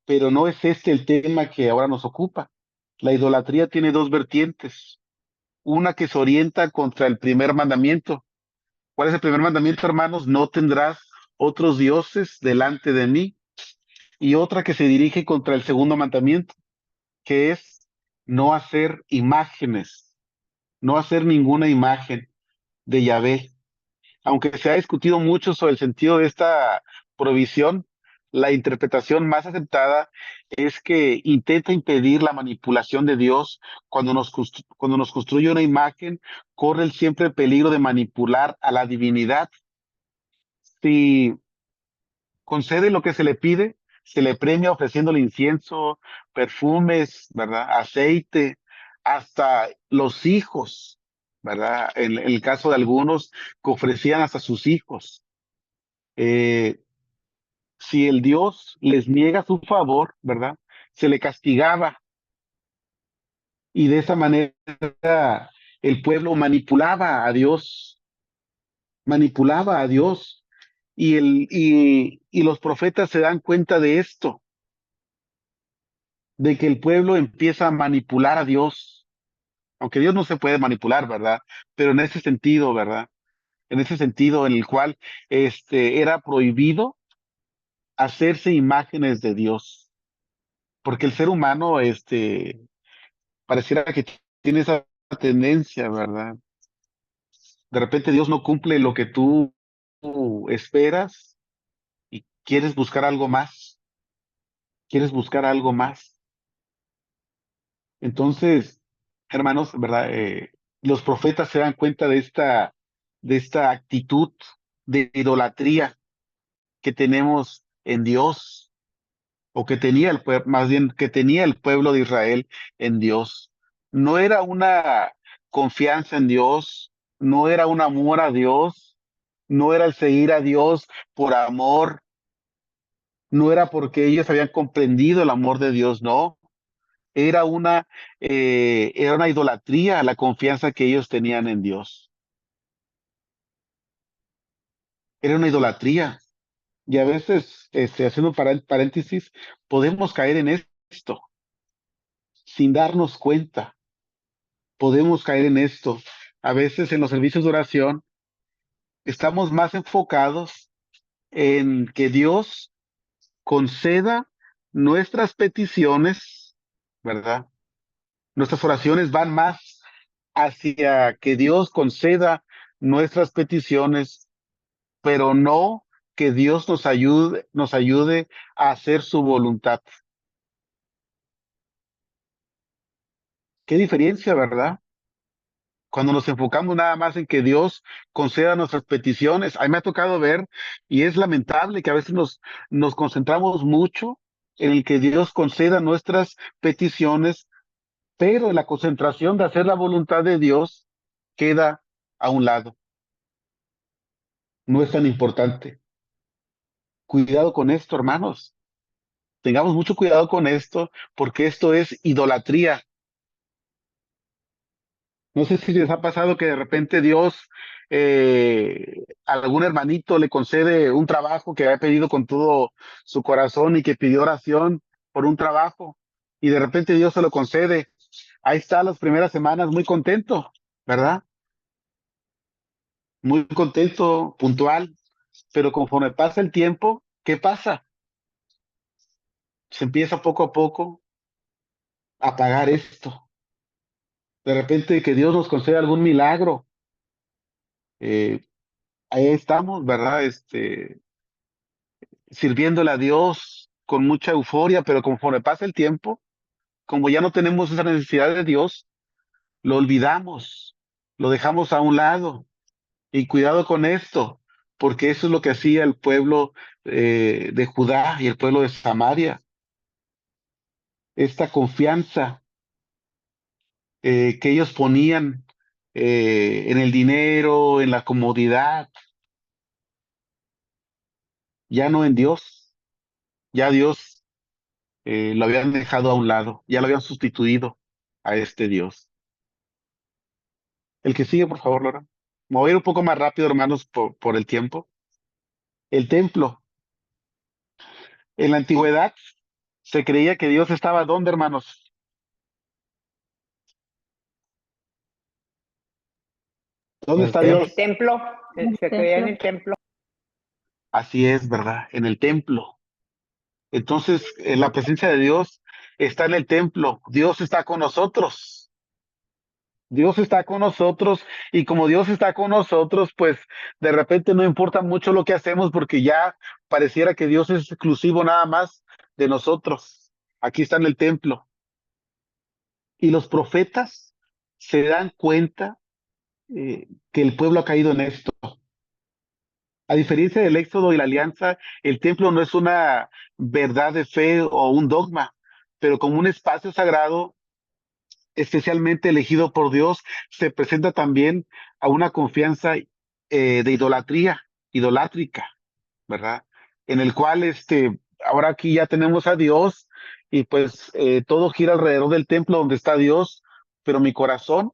Pero no es este el tema que ahora nos ocupa. La idolatría tiene dos vertientes. Una que se orienta contra el primer mandamiento. ¿Cuál es el primer mandamiento, hermanos? No tendrás otros dioses delante de mí. Y otra que se dirige contra el segundo mandamiento, que es no hacer imágenes, no hacer ninguna imagen de Yahvé. Aunque se ha discutido mucho sobre el sentido de esta provisión, la interpretación más aceptada es que intenta impedir la manipulación de Dios cuando nos construye una imagen, corre el siempre peligro de manipular a la divinidad. Si concede lo que se le pide, se le premia ofreciéndole incienso, perfumes, ¿verdad? Aceite, hasta los hijos, ¿verdad? En el caso de algunos que ofrecían hasta sus hijos. Eh, si el Dios les niega su favor, ¿verdad? Se le castigaba y de esa manera el pueblo manipulaba a Dios y los profetas se dan cuenta de esto, de que el pueblo empieza a manipular a Dios, aunque Dios no se puede manipular, ¿verdad? Pero en ese sentido, ¿verdad? En ese sentido en el cual era prohibido hacerse imágenes de Dios, porque el ser humano, pareciera que tiene esa tendencia, ¿verdad? De repente Dios no cumple lo que tú esperas y quieres buscar algo más. Entonces, hermanos, ¿verdad? Los profetas se dan cuenta de esta actitud de idolatría que tenemos en Dios, o que tenía el pueblo, más bien que tenía el pueblo de Israel en Dios. No era una confianza en Dios, no era un amor a Dios, no era el seguir a Dios por amor, no era porque ellos habían comprendido el amor de Dios, no. Era una idolatría la confianza que ellos tenían en Dios. Era una idolatría. Y a veces, haciendo paréntesis, podemos caer en esto sin darnos cuenta. Podemos caer en esto. A veces en los servicios de oración estamos más enfocados en que Dios conceda nuestras peticiones, ¿verdad? Nuestras oraciones van más hacia que Dios conceda nuestras peticiones, pero no que Dios nos ayude a hacer su voluntad. Qué diferencia, ¿verdad? Cuando nos enfocamos nada más en que Dios conceda nuestras peticiones. A mí me ha tocado ver, y es lamentable que a veces nos concentramos mucho en el que Dios conceda nuestras peticiones, pero la concentración de hacer la voluntad de Dios queda a un lado. No es tan importante. Cuidado con esto, hermanos. Tengamos mucho cuidado con esto, porque esto es idolatría. No sé si les ha pasado que de repente Dios, a algún hermanito le concede un trabajo que había pedido con todo su corazón y que pidió oración por un trabajo, y de repente Dios se lo concede. Ahí está las primeras semanas muy contento, ¿verdad? Muy contento, puntual, pero conforme pasa el tiempo, ¿qué pasa? Se empieza poco a poco a pagar esto. De repente que Dios nos concede algún milagro. eh, Ahí estamos, ¿verdad? Sirviéndole a Dios con mucha euforia, pero conforme pasa el tiempo, como ya no tenemos esa necesidad de Dios, lo olvidamos, lo dejamos a un lado. Y cuidado con esto, porque eso es lo que hacía el pueblo de Judá y el pueblo de Samaria. Esta confianza que ellos ponían en el dinero, en la comodidad, ya no en Dios, ya Dios lo habían dejado a un lado, ya lo habían sustituido a este Dios. El que sigue, por favor, Laura. Me voy a ir un poco más rápido, hermanos, por el tiempo. El templo. En la antigüedad se creía que Dios estaba ¿dónde, hermanos? ¿Dónde
El
está
templo.
Dios?
El templo,
El
se creía en
templo.
el templo.
Así es, ¿verdad? En el templo. Entonces, la presencia de Dios está en el templo. Dios está con nosotros. Dios está con nosotros y como Dios está con nosotros, pues de repente no importa mucho lo que hacemos porque ya pareciera que Dios es exclusivo nada más de nosotros. Aquí está en el templo. Y los profetas se dan cuenta que el pueblo ha caído en esto. A diferencia del Éxodo y la Alianza, el templo no es una verdad de fe o un dogma, pero como un espacio sagrado especialmente elegido por Dios, se presenta también a una confianza de idolatría, idolátrica, ¿verdad? En el cual ahora aquí ya tenemos a Dios y pues todo gira alrededor del templo donde está Dios, pero mi corazón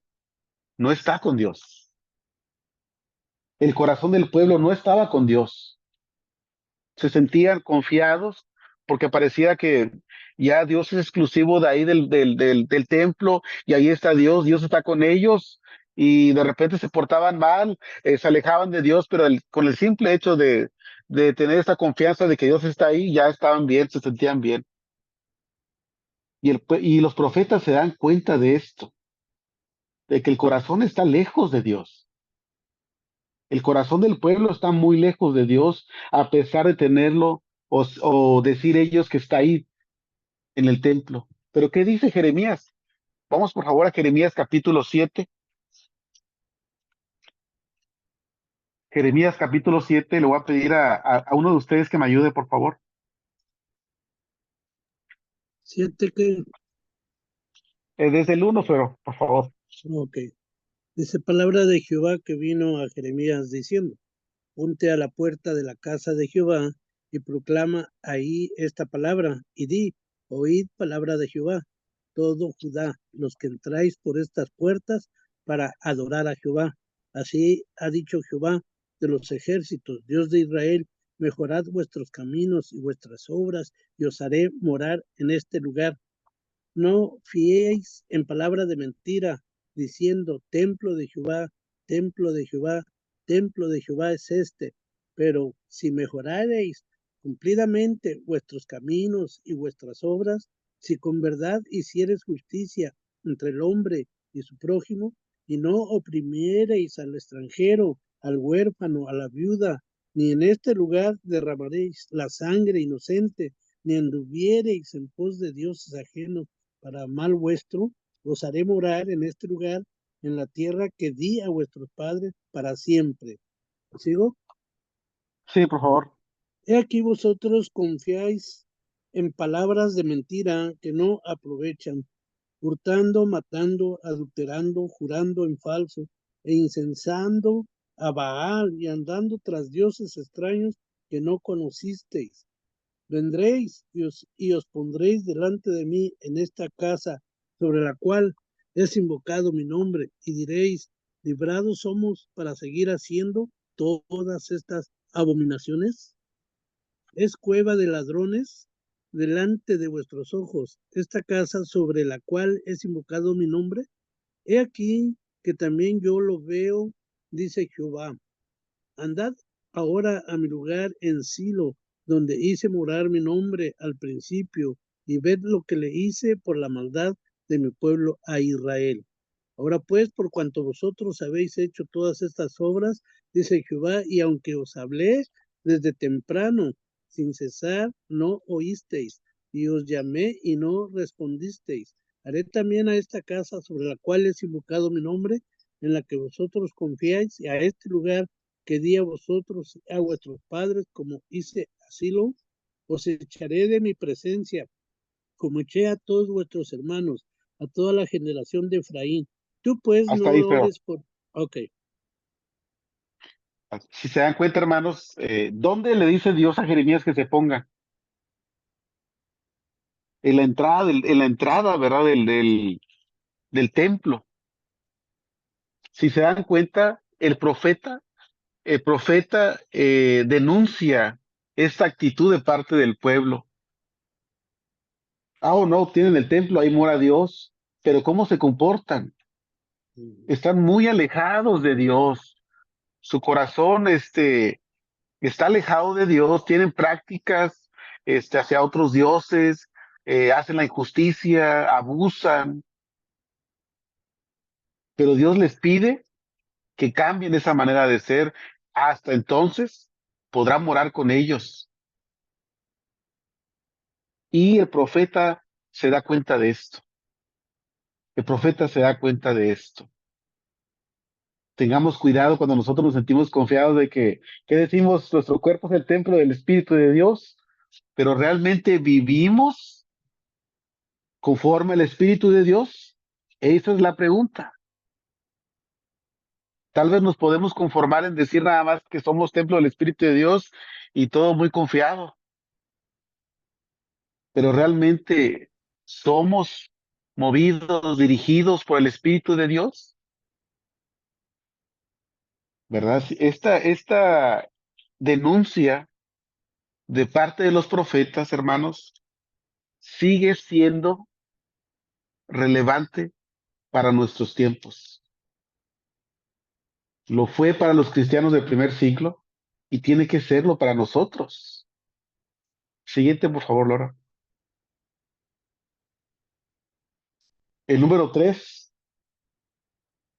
no está con Dios. El corazón del pueblo no estaba con Dios. Se sentían confiados porque parecía que ya Dios es exclusivo de ahí del templo y ahí está Dios, Dios está con ellos y de repente se portaban mal, se alejaban de Dios, pero con el simple hecho de tener esta confianza de que Dios está ahí, ya estaban bien, se sentían bien. Y los profetas se dan cuenta de esto, de que el corazón está lejos de Dios. El corazón del pueblo está muy lejos de Dios, a pesar de tenerlo o decir ellos que está ahí en el templo. Pero ¿qué dice Jeremías? Vamos por favor a Jeremías capítulo 7. Jeremías capítulo 7, le voy a pedir a uno de ustedes que me ayude, por favor.
7 que,
Desde el 1, pero por favor.
ok. Dice palabra de Jehová que vino a Jeremías diciendo, ponte a la puerta de la casa de Jehová y proclama ahí esta palabra y di, oíd palabra de Jehová, todo Judá, los que entráis por estas puertas para adorar a Jehová. Así ha dicho Jehová de los ejércitos, Dios de Israel, mejorad vuestros caminos y vuestras obras y os haré morar en este lugar. No fiéis en palabra de mentira, diciendo, templo de Jehová, templo de Jehová, templo de Jehová es este. Pero si mejorareis cumplidamente vuestros caminos y vuestras obras, si con verdad hiciereis justicia entre el hombre y su prójimo, y no oprimiereis al extranjero, al huérfano, a la viuda, ni en este lugar derramaréis la sangre inocente, ni anduviereis en pos de dioses ajenos, para mal vuestro, os haré morar en este lugar, en la tierra que di a vuestros padres para siempre. ¿Sigo?
Sí, por favor.
He aquí vosotros confiáis en palabras de mentira que no aprovechan, hurtando, matando, adulterando, jurando en falso, e incensando a Baal y andando tras dioses extraños que no conocisteis. Vendréis y os pondréis delante de mí en esta casa sobre la cual es invocado mi nombre, y diréis, librados somos para seguir haciendo todas estas abominaciones. Es cueva de ladrones delante de vuestros ojos esta casa sobre la cual es invocado mi nombre. He aquí que también yo lo veo, dice Jehová. Andad ahora a mi lugar en Silo, donde hice morar mi nombre al principio, y ved lo que le hice por la maldad de mi pueblo a Israel. Ahora pues, por cuanto vosotros habéis hecho todas estas obras, dice Jehová, y aunque os hablé desde temprano, sin cesar, no oísteis, y os llamé y no respondisteis. Haré también a esta casa sobre la cual es invocado mi nombre, en la que vosotros confiáis, y a este lugar que di a vosotros, a vuestros padres, como hice a Silo, os echaré de mi presencia, como eché a todos vuestros hermanos, a toda la generación de Efraín. Tú pues no
Hasta ahí, pero
ores por... Ok.
si se dan cuenta, hermanos, ¿dónde le dice Dios a Jeremías que se ponga? En la entrada, ¿verdad? Del templo. Si se dan cuenta, el profeta denuncia esta actitud de parte del pueblo. Ah, o no, tienen el templo, ahí mora Dios, pero ¿cómo se comportan? Están muy alejados de Dios. Su corazón, está alejado de Dios, tienen prácticas, hacia otros dioses, hacen la injusticia, abusan, pero Dios les pide que cambien esa manera de ser. Hasta entonces podrá morar con ellos. Y el profeta se da cuenta de esto. El profeta se da cuenta de esto. Tengamos cuidado cuando nosotros nos sentimos confiados de que decimos, nuestro cuerpo es el templo del Espíritu de Dios, pero realmente vivimos conforme al Espíritu de Dios. Esa es la pregunta. Tal vez nos podemos conformar en decir nada más que somos templo del Espíritu de Dios y todo muy confiado, pero realmente somos movidos, dirigidos por el Espíritu de Dios, ¿verdad? Esta denuncia de parte de los profetas, hermanos, sigue siendo relevante para nuestros tiempos. Lo fue para los cristianos del primer siglo y tiene que serlo para nosotros. Siguiente, por favor, Laura. El número 3,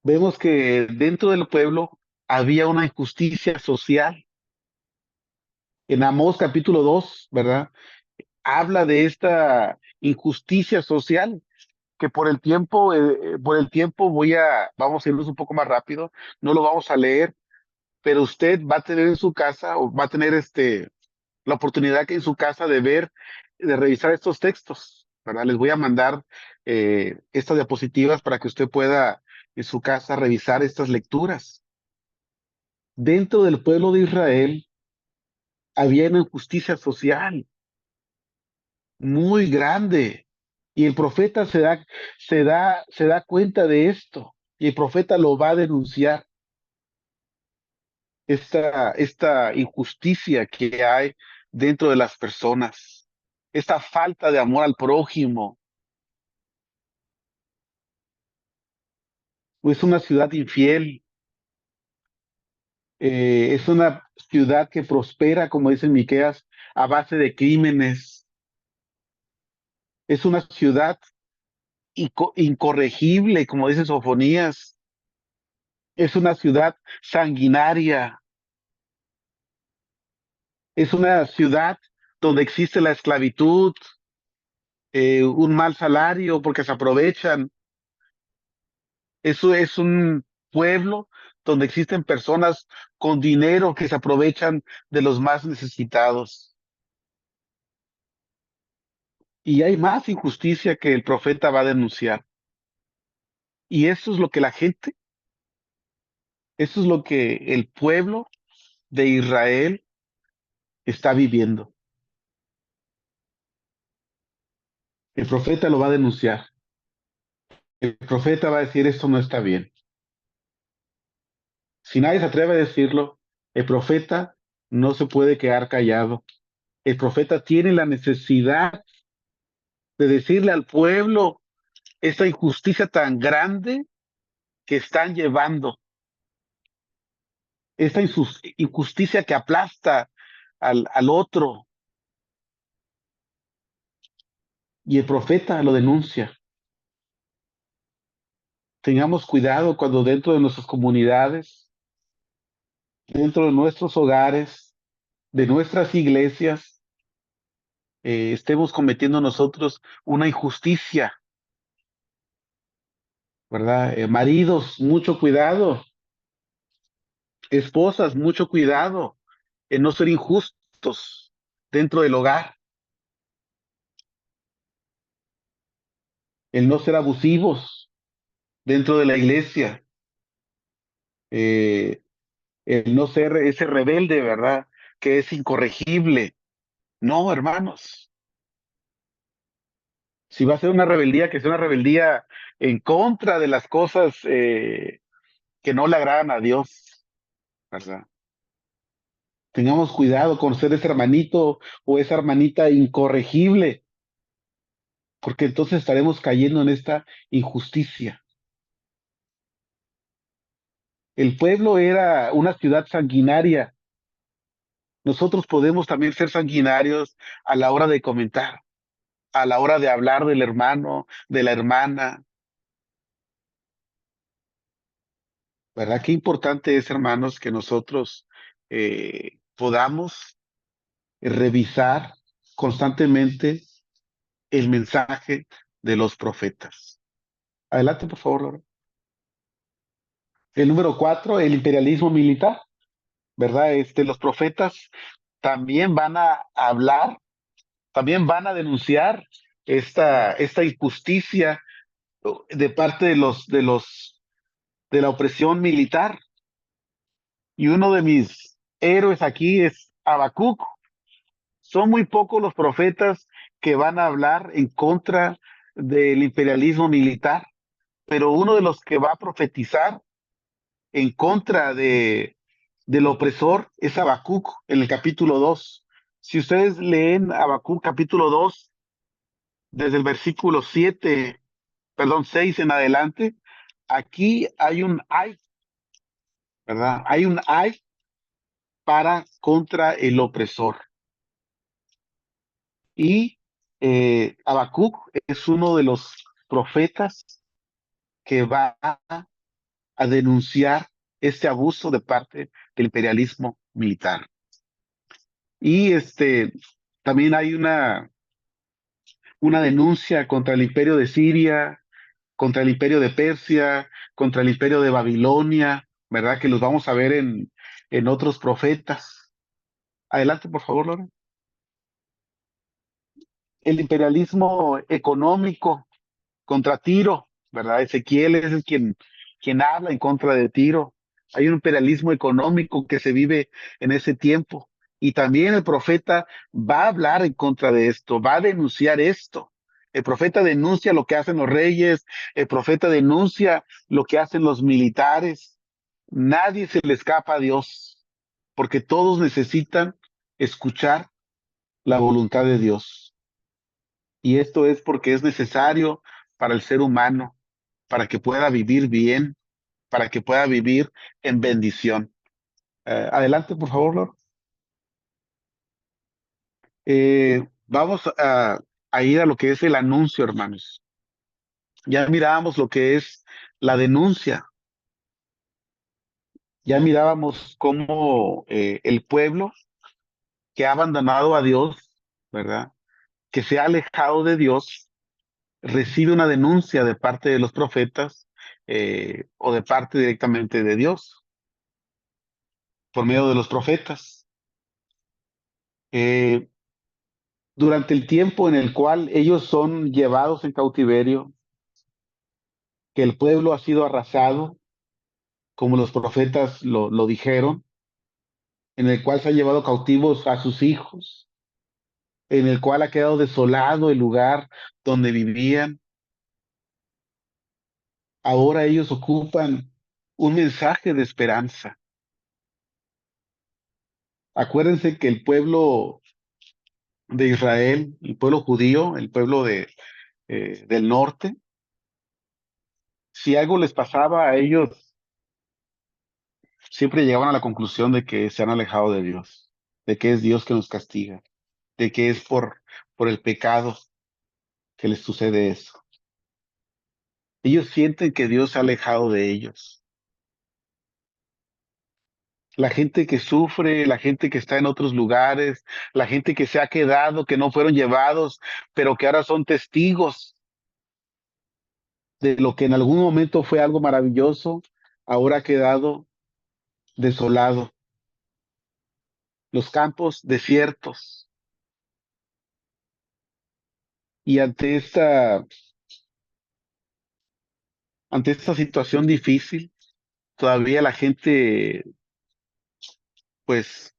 vemos que dentro del pueblo había una injusticia social. En Amós capítulo 2, ¿verdad? Habla de esta injusticia social que por el tiempo vamos a irnos un poco más rápido, no lo vamos a leer, pero usted va a tener en su casa o va a tener la oportunidad que en su casa de revisar estos textos, ¿verdad? Les voy a mandar estas diapositivas para que usted pueda en su casa revisar estas lecturas. Dentro del pueblo de Israel había una injusticia social muy grande y el profeta se da cuenta de esto y el profeta lo va a denunciar, esta injusticia que hay dentro de las personas, esta falta de amor al prójimo. Es una ciudad infiel, es una ciudad que prospera, como dice Miqueas, a base de crímenes. Es una ciudad incorregible, como dice Sofonías. Es una ciudad sanguinaria. Es una ciudad donde existe la esclavitud, un mal salario porque se aprovechan. Eso es un pueblo donde existen personas con dinero que se aprovechan de los más necesitados. Y hay más injusticia que el profeta va a denunciar. Y eso es lo que el pueblo de Israel está viviendo. El profeta lo va a denunciar. El profeta va a decir, esto no está bien. Si nadie se atreve a decirlo, el profeta no se puede quedar callado. El profeta tiene la necesidad de decirle al pueblo esta injusticia tan grande que están llevando, esta injusticia que aplasta al otro. Y el profeta lo denuncia. Tengamos cuidado cuando dentro de nuestras comunidades, dentro de nuestros hogares, de nuestras iglesias, estemos cometiendo nosotros una injusticia, ¿verdad? Maridos, mucho cuidado. Esposas, mucho cuidado en no ser injustos dentro del hogar, el no ser abusivos dentro de la iglesia, eh, el no ser ese rebelde, ¿verdad? Que es incorregible. No, hermanos. Si va a ser una rebeldía, que sea una rebeldía en contra de las cosas que no le agradan a Dios, ¿verdad? Tengamos cuidado con ser ese hermanito o esa hermanita incorregible, porque entonces estaremos cayendo en esta injusticia. El pueblo era una ciudad sanguinaria. Nosotros podemos también ser sanguinarios a la hora de comentar, a la hora de hablar del hermano, de la hermana. ¿Verdad? Qué importante es, hermanos, que nosotros podamos revisar constantemente el mensaje de los profetas. Adelante, por favor, Laura. El número 4, el imperialismo militar, ¿verdad? Los profetas también van a hablar, también van a denunciar esta injusticia de parte de la opresión militar. Y uno de mis héroes aquí es Habacuc. Son muy pocos los profetas que van a hablar en contra del imperialismo militar, pero uno de los que va a profetizar en contra del opresor es Habacuc en el capítulo 2. Si ustedes leen Habacuc capítulo 2, desde el versículo 6 en adelante, aquí hay un ay, ¿verdad? Hay un ay para contra el opresor. Y Habacuc es uno de los profetas que va a denunciar este abuso de parte del imperialismo militar. Y también hay una denuncia contra el imperio de Siria, contra el imperio de Persia, contra el imperio de Babilonia, ¿verdad? Que los vamos a ver en otros profetas. Adelante, por favor, Laura. El imperialismo económico contra Tiro, ¿verdad? Ezequiel es quien habla en contra de Tiro. Hay un imperialismo económico que se vive en ese tiempo. Y también el profeta va a hablar en contra de esto, va a denunciar esto. El profeta denuncia lo que hacen los reyes, el profeta denuncia lo que hacen los militares. Nadie se le escapa a Dios, porque todos necesitan escuchar la voluntad de Dios. Y esto es porque es necesario para el ser humano, para que pueda vivir bien, para que pueda vivir en bendición. Adelante, por favor, Lord. Vamos a ir a lo que es el anuncio, hermanos. Ya mirábamos lo que es la denuncia. Ya mirábamos cómo el pueblo que ha abandonado a Dios, ¿verdad? Que se ha alejado de Dios, recibe una denuncia de parte de los profetas o de parte directamente de Dios, por medio de los profetas. Durante el tiempo en el cual ellos son llevados en cautiverio, que el pueblo ha sido arrasado, como los profetas lo dijeron, en el cual se ha llevado cautivos a sus hijos, en el cual ha quedado desolado el lugar donde vivían. Ahora ellos ocupan un mensaje de esperanza. Acuérdense que el pueblo de Israel, el pueblo judío, el pueblo del norte, si algo les pasaba a ellos, siempre llegaban a la conclusión de que se han alejado de Dios, de que es Dios que nos castiga, de que es por el pecado que les sucede eso. Ellos sienten que Dios se ha alejado de ellos. La gente que sufre, la gente que está en otros lugares, la gente que se ha quedado, que no fueron llevados, pero que ahora son testigos de lo que en algún momento fue algo maravilloso, ahora ha quedado desolado. Los campos desiertos. Y ante esta situación difícil, todavía la gente, pues,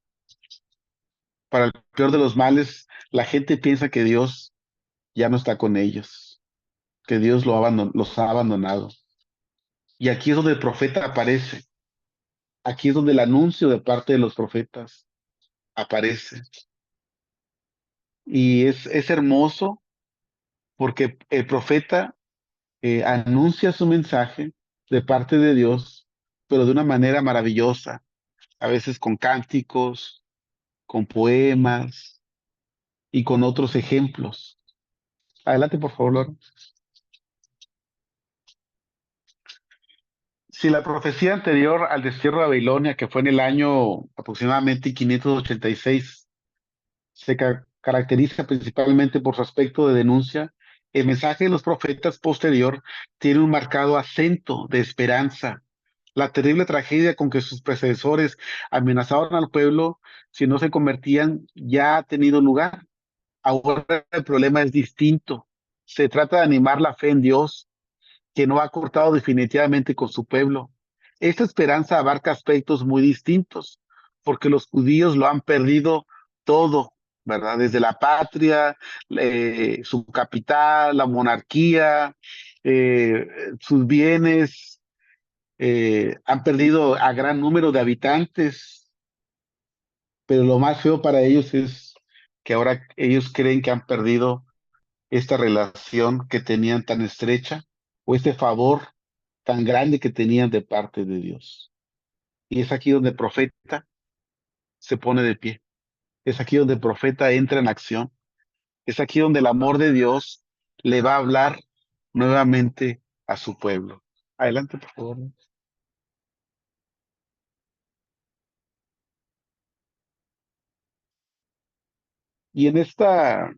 para el peor de los males, la gente piensa que Dios ya no está con ellos, que Dios los ha abandonado. Y aquí es donde el profeta aparece. Aquí es donde el anuncio de parte de los profetas aparece. Y es hermoso porque el profeta anuncia su mensaje de parte de Dios, pero de una manera maravillosa, a veces con cánticos, con poemas y con otros ejemplos. Adelante, por favor, Laura. Si la profecía anterior al destierro de Babilonia, que fue en el año aproximadamente 586, caracteriza principalmente por su aspecto de denuncia, el mensaje de los profetas posterior tiene un marcado acento de esperanza. La terrible tragedia con que sus predecesores amenazaron al pueblo si no se convertían ya ha tenido lugar. Ahora el problema es distinto. Se trata de animar la fe en Dios, que no ha cortado definitivamente con su pueblo. Esta esperanza abarca aspectos muy distintos, porque los judíos lo han perdido todo, ¿verdad? Desde la patria, su capital, la monarquía, eh, sus bienes, han perdido a gran número de habitantes, pero lo más feo para ellos es que ahora ellos creen que han perdido esta relación que tenían tan estrecha o este favor tan grande que tenían de parte de Dios. Y es aquí donde el profeta se pone de pie. Es aquí donde el profeta entra en acción. Es aquí donde el amor de Dios le va a hablar nuevamente a su pueblo. Adelante, por favor. Y en esta,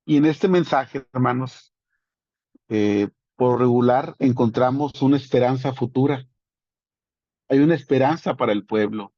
y en este mensaje, hermanos, por regular encontramos una esperanza futura. Hay una esperanza para el pueblo.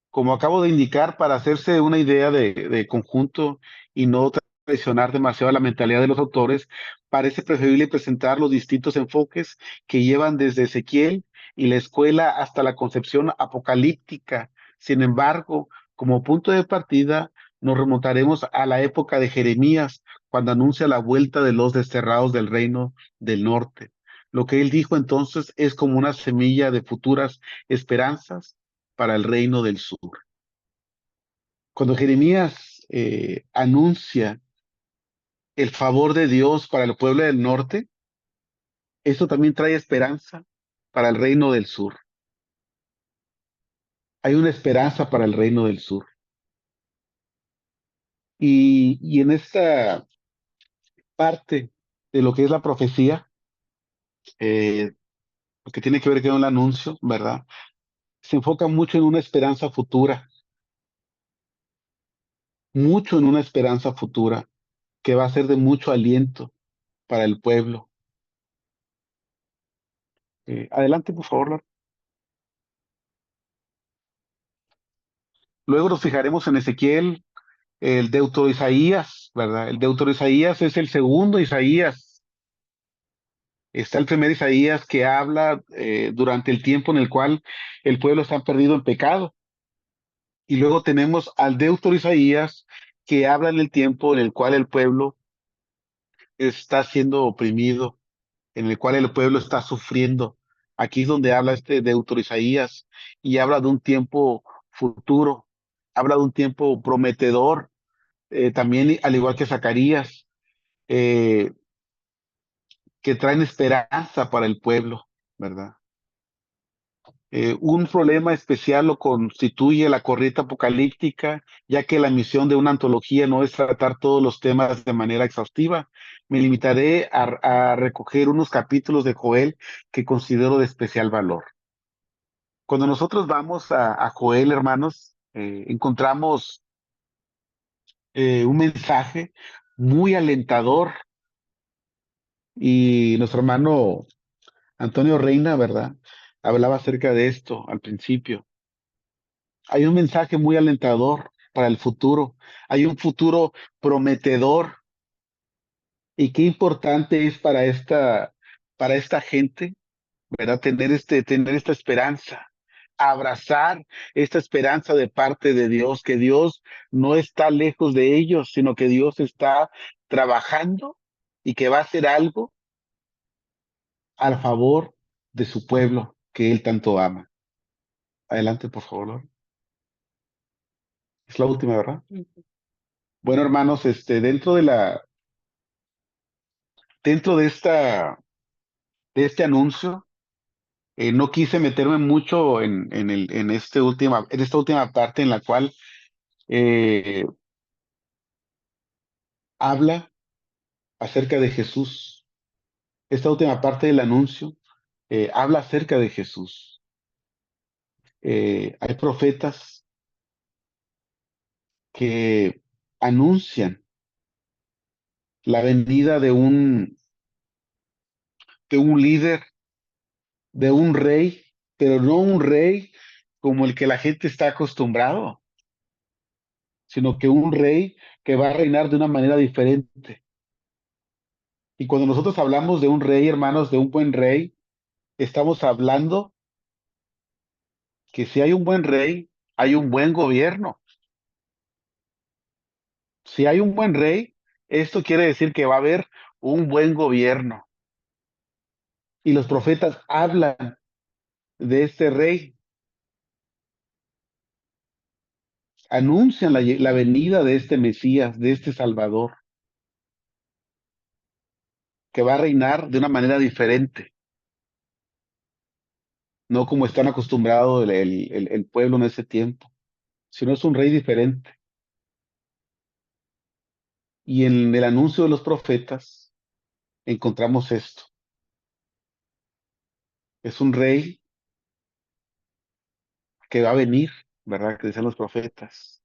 Como acabo de indicar, para hacerse una idea de conjunto y no traicionar demasiado la mentalidad de los autores, parece preferible presentar los distintos enfoques que llevan desde Ezequiel y la escuela hasta la concepción apocalíptica. Sin embargo, como punto de partida, nos remontaremos a la época de Jeremías, cuando anuncia la vuelta de los desterrados del reino del norte. Lo que él dijo entonces es como una semilla de futuras esperanzas para el reino del sur. Cuando Jeremías anuncia el favor de Dios para el pueblo del norte, esto también trae esperanza para el reino del sur. Hay una esperanza para el reino del sur. Y en esta parte de lo que es la profecía, lo que tiene que ver con el anuncio, ¿verdad? Se enfoca mucho en una esperanza futura, mucho en una esperanza futura que va a ser de mucho aliento para el pueblo. Adelante, por favor, Laura. Luego nos fijaremos en Ezequiel, el Deutero Isaías, ¿verdad? El Deutero Isaías es el segundo Isaías Está el primer Isaías que habla durante el tiempo en el cual el pueblo está perdido en pecado. Y luego tenemos al Deutero Isaías que habla en el tiempo en el cual el pueblo está siendo oprimido, en el cual el pueblo está sufriendo. Aquí es donde habla este Deutero Isaías y habla de un tiempo futuro, habla de un tiempo prometedor, también al igual que Zacarías, eh, que traen esperanza para el pueblo, ¿verdad? Un problema especial lo constituye la corriente apocalíptica, ya que la misión de una antología no es tratar todos los temas de manera exhaustiva. Me limitaré a recoger unos capítulos de Joel que considero de especial valor. Cuando nosotros vamos a Joel, hermanos, encontramos un mensaje muy alentador y nuestro hermano Antonio Reina, ¿verdad? Hablaba acerca de esto al principio. Hay un mensaje muy alentador para el futuro. Hay un futuro prometedor. Y qué importante es para esta gente, ¿verdad? Tener esta esperanza, abrazar esta esperanza de parte de Dios, que Dios no está lejos de ellos, sino que Dios está trabajando y que va a hacer algo a favor de su pueblo que Él tanto ama. Adelante, por favor, Lord. Es la última, ¿verdad? Bueno, hermanos, dentro de este anuncio, no quise meterme mucho en esta última parte en la cual eh, habla acerca de Jesús. Esta última parte del anuncio habla acerca de Jesús. Hay profetas que anuncian la venida de un líder, de un rey, pero no un rey como el que la gente está acostumbrado, sino que un rey que va a reinar de una manera diferente. Y cuando nosotros hablamos de un rey, hermanos, de un buen rey, estamos hablando que si hay un buen rey, hay un buen gobierno. Si hay un buen rey, esto quiere decir que va a haber un buen gobierno. Y los profetas hablan de este rey, anuncian la venida de este Mesías, de este Salvador, que va a reinar de una manera diferente, no como están acostumbrados el pueblo en ese tiempo, sino es un rey diferente. Y en el anuncio de los profetas encontramos esto. Es un rey que va a venir, ¿verdad? Que dicen los profetas.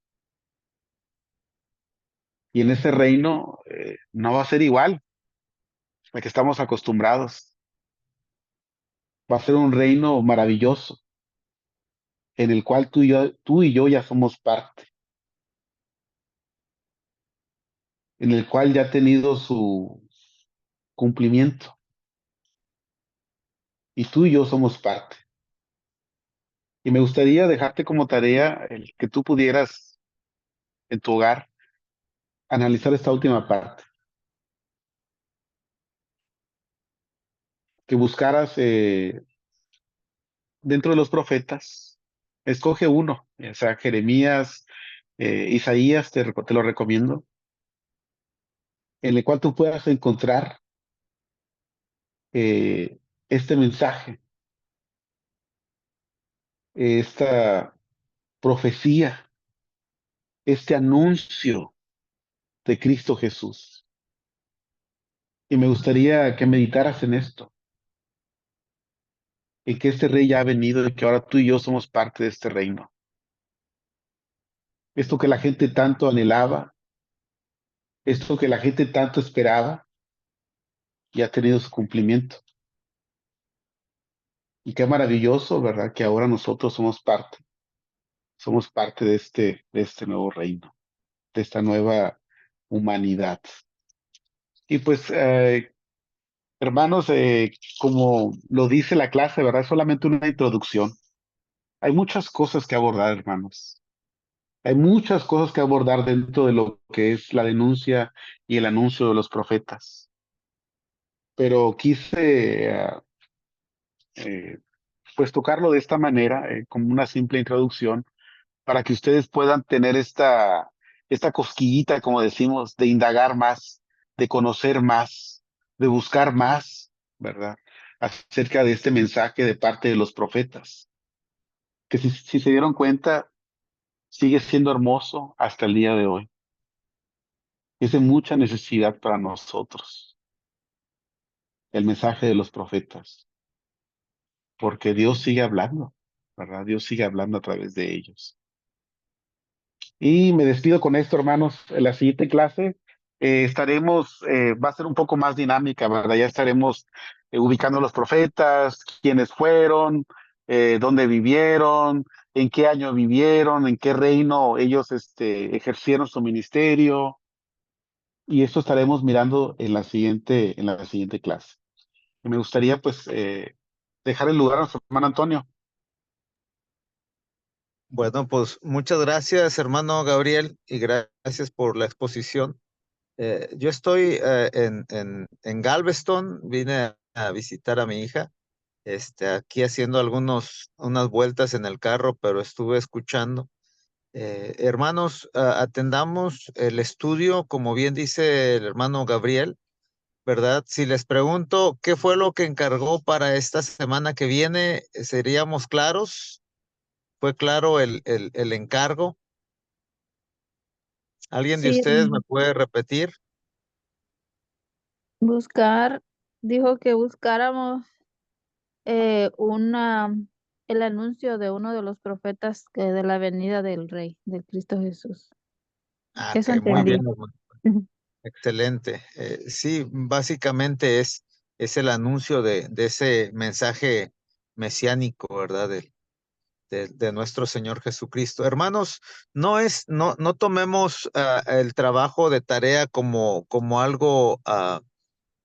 Y en ese reino no va a ser igual al que estamos acostumbrados. Va a ser un reino maravilloso en el cual tú y yo ya somos parte, en el cual ya ha tenido su cumplimiento y tú y yo somos parte. Y me gustaría dejarte como tarea el que tú pudieras en tu hogar analizar esta última parte, que buscaras dentro de los profetas, escoge uno, o sea, Jeremías, Isaías, te lo recomiendo, en el cual tú puedas encontrar este mensaje, esta profecía, este anuncio de Cristo Jesús. Y me gustaría que meditaras en esto, en que este rey ya ha venido y que ahora tú y yo somos parte de este reino. Esto que la gente tanto anhelaba, esto que la gente tanto esperaba, ya ha tenido su cumplimiento. Y qué maravilloso, ¿verdad? Que ahora nosotros somos parte de este nuevo reino, de esta nueva humanidad. Y pues Hermanos, como lo dice la clase, ¿verdad? Es solamente una introducción. Hay muchas cosas que abordar, hermanos. Hay muchas cosas que abordar dentro de lo que es la denuncia y el anuncio de los profetas. Pero quise, eh, pues, tocarlo de esta manera, como una simple introducción, para que ustedes puedan tener esta cosquillita, como decimos, de indagar más, de conocer más, de buscar más, ¿verdad? Acerca de este mensaje de parte de los profetas, que si se dieron cuenta, sigue siendo hermoso hasta el día de hoy. Es de mucha necesidad para nosotros el mensaje de los profetas, porque Dios sigue hablando, ¿verdad? Dios sigue hablando a través de ellos. Y me despido con esto, hermanos. En la siguiente clase va a ser un poco más dinámica, ¿verdad? Ya estaremos ubicando a los profetas, quiénes fueron, dónde vivieron, en qué año vivieron, en qué reino ellos ejercieron su ministerio. Y esto estaremos mirando en la siguiente clase. Y me gustaría, pues, dejar el lugar a nuestro hermano Antonio.
Bueno, pues muchas gracias, hermano Gabriel, y gracias por la exposición. Yo estoy en Galveston, vine a visitar a mi hija, aquí haciendo unas vueltas en el carro, pero estuve escuchando. Hermanos, atendamos el estudio, como bien dice el hermano Gabriel, ¿verdad? Si les pregunto qué fue lo que encargó para esta semana que viene, ¿seríamos claros? ¿Fue claro el encargo? ¿Alguien de
Sí,
ustedes me puede repetir?
buscar, dijo que buscáramos una, el anuncio de uno de los profetas que de la venida del Rey, del Cristo Jesús.
Ah,
Eso
que muy
entendí.
bien, hermano. Excelente. Sí, básicamente es el anuncio de ese mensaje mesiánico, ¿verdad? De nuestro Señor Jesucristo. Hermanos, no tomemos el trabajo de tarea como algo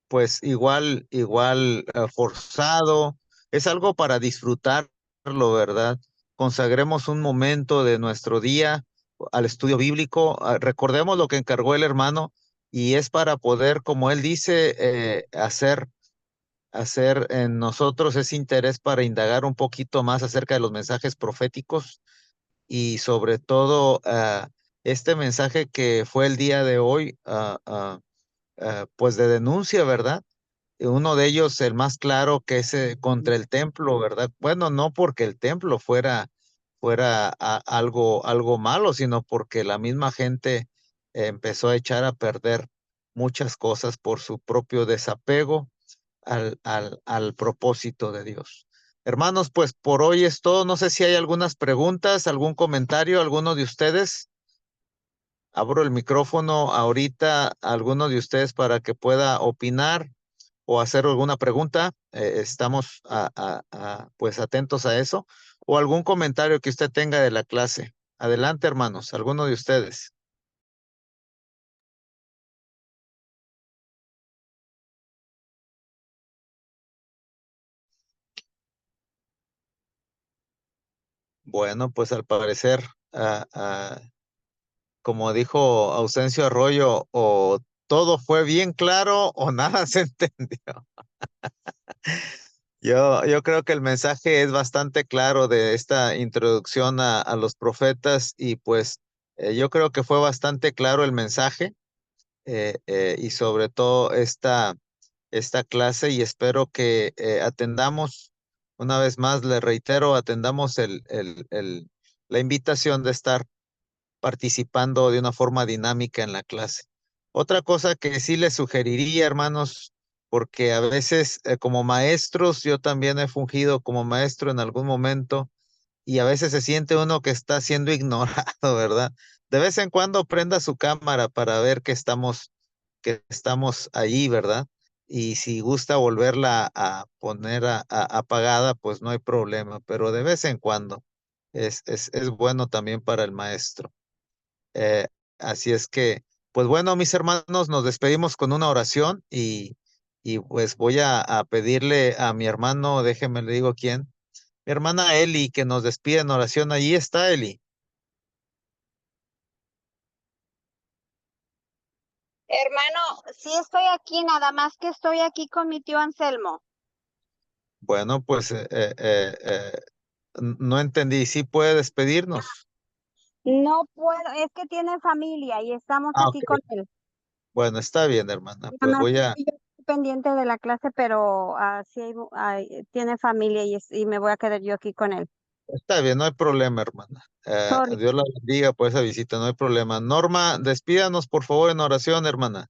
pues igual forzado, es algo para disfrutarlo, ¿verdad? Consagremos un momento de nuestro día al estudio bíblico, recordemos lo que encargó el hermano y es para poder, como él dice, hacer en nosotros ese interés para indagar un poquito más acerca de los mensajes proféticos y sobre todo este mensaje que fue el día de hoy, pues de denuncia, ¿verdad? Uno de ellos, el más claro, que es contra el templo, ¿verdad? Bueno, no porque el templo fuera algo malo, sino porque la misma gente empezó a echar a perder muchas cosas por su propio desapego al propósito de Dios. Hermanos, pues por hoy es todo. No sé si hay algunas preguntas, algún comentario, alguno de ustedes. Abro el micrófono ahorita a alguno de ustedes para que pueda opinar o hacer alguna pregunta. Estamos pues atentos a eso. O algún comentario que usted tenga de la clase. Adelante, hermanos, alguno de ustedes. Bueno, pues al parecer, como dijo Ausencio Arroyo, o todo fue bien claro o nada se entendió. Yo creo que el mensaje es bastante claro de esta introducción a los profetas y pues yo creo que fue bastante claro el mensaje y sobre todo esta clase y espero que atendamos, una vez más le reitero, atendamos la invitación de estar participando de una forma dinámica en la clase. Otra cosa que sí les sugeriría, hermanos, porque a veces como maestros, yo también he fungido como maestro en algún momento y a veces se siente uno que está siendo ignorado, ¿verdad? De vez en cuando prenda su cámara para ver que estamos ahí, ¿verdad? Y si gusta volverla a poner apagada, pues no hay problema, pero de vez en cuando es bueno también para el maestro. Así es que, pues bueno, mis hermanos, nos despedimos con una oración y y pues voy a pedirle a mi hermano, déjeme le digo quién, mi hermana Eli, que nos despida en oración. Allí está Eli.
Hermano, sí estoy aquí, nada más que estoy aquí con mi tío Anselmo.
Bueno, pues no entendí. ¿Sí puede despedirnos?
No puedo, es que tiene familia y estamos
Ah,
aquí
ok.
con él.
Bueno, está bien, hermana.
Nada
Pues
más
voy a...
estoy yo pendiente de la clase, pero sí tiene familia y me voy a quedar yo aquí con él.
Está bien, no hay problema, hermana.
Sorry.
Dios la bendiga por esa visita, no hay problema. Norma, despídanos por favor en oración, hermana.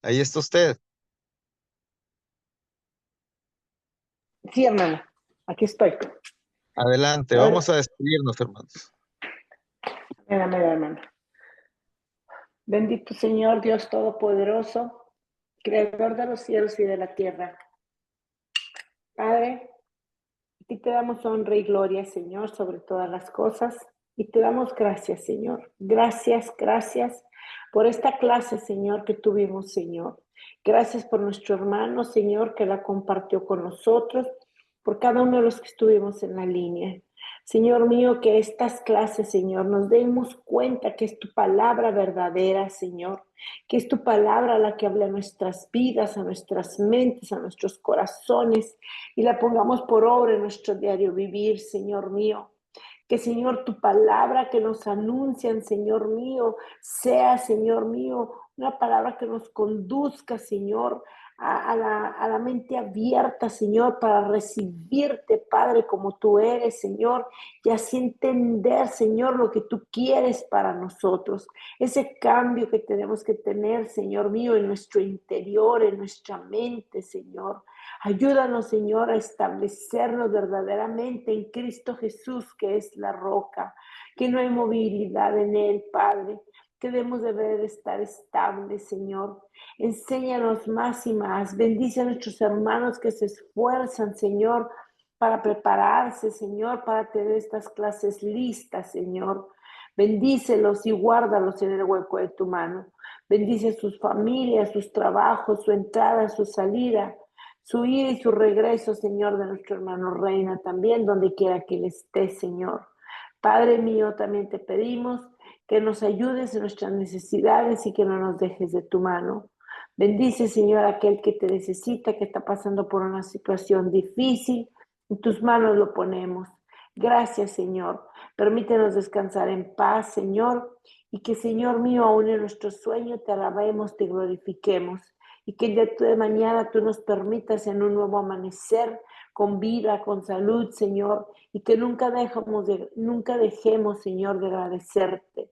Ahí está usted.
Sí, hermano, aquí estoy.
Adelante, vamos a despedirnos, hermanos.
Amén, hermano. Bendito Señor, Dios Todopoderoso, Creador de los cielos y de la tierra. Padre, a ti te damos honra y gloria, Señor, sobre todas las cosas. Y te damos gracias, Señor. Gracias, gracias por esta clase, Señor, que tuvimos, Señor. Gracias por nuestro hermano, Señor, que la compartió con nosotros, por cada uno de los que estuvimos en la línea. Señor mío, que estas clases, Señor, nos demos cuenta que es tu palabra verdadera, Señor, que es tu palabra la que habla a nuestras vidas, a nuestras mentes, a nuestros corazones, y la pongamos por obra en nuestro diario vivir, Señor mío. Que, Señor, tu palabra que nos anuncian, Señor mío, sea, Señor mío, una palabra que nos conduzca, Señor, a la mente abierta, Señor, para recibirte, Padre, como tú eres, Señor, y así entender, Señor, lo que tú quieres para nosotros. Ese cambio que tenemos que tener, Señor mío, en nuestro interior, en nuestra mente, Señor. Ayúdanos, Señor, a establecernos verdaderamente en Cristo Jesús, que es la roca, que no hay movilidad en Él, Padre, que debemos de estar estables, Señor. Enséñanos más y más. Bendice a nuestros hermanos que se esfuerzan, Señor, para prepararse, Señor, para tener estas clases listas, Señor. Bendícelos y guárdalos en el hueco de tu mano. Bendice sus familias, sus trabajos, su entrada, su salida, su ida y su regreso, Señor, de nuestro hermano Reina, también donde quiera que él esté, Señor. Padre mío, también te pedimos que nos ayudes en nuestras necesidades y que no nos dejes de tu mano. Bendice, Señor, a aquel que te necesita, que está pasando por una situación difícil. En tus manos lo ponemos. Gracias, Señor. Permítenos descansar en paz, Señor, y que, Señor mío, aún en nuestro sueño te alabemos, te glorifiquemos. Y que el día de mañana tú nos permitas en un nuevo amanecer, con vida, con salud, Señor, y que nunca dejemos, Señor, de agradecerte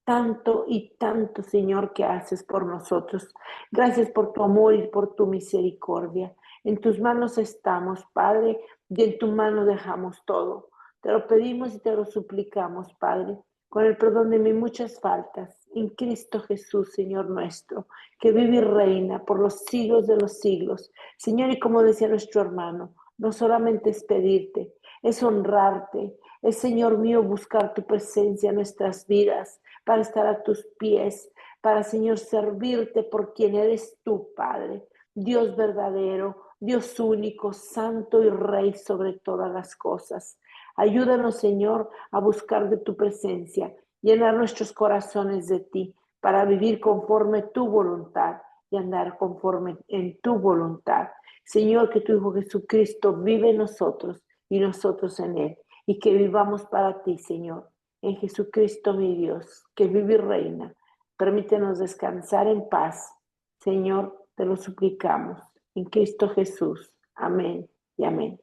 tanto y tanto, Señor, que haces por nosotros. Gracias por tu amor y por tu misericordia. En tus manos estamos, Padre, y en tu mano dejamos todo. Te lo pedimos y te lo suplicamos, Padre, con el perdón de mis muchas faltas, en Cristo Jesús, Señor nuestro, que vive y reina por los siglos de los siglos. Señor, y como decía nuestro hermano, no solamente es pedirte, es honrarte, es, Señor mío, buscar tu presencia en nuestras vidas, para estar a tus pies, para, Señor, servirte por quien eres tú, Padre, Dios verdadero, Dios único, santo y rey sobre todas las cosas. Ayúdanos, Señor, a buscar de tu presencia, llenar nuestros corazones de ti, para vivir conforme tu voluntad y andar conforme en tu voluntad. Señor, que tu Hijo Jesucristo vive en nosotros y nosotros en Él, y que vivamos para ti, Señor. En Jesucristo, mi Dios, que vive y reina. Permítenos descansar en paz. Señor, te lo suplicamos. En Cristo Jesús. Amén y amén.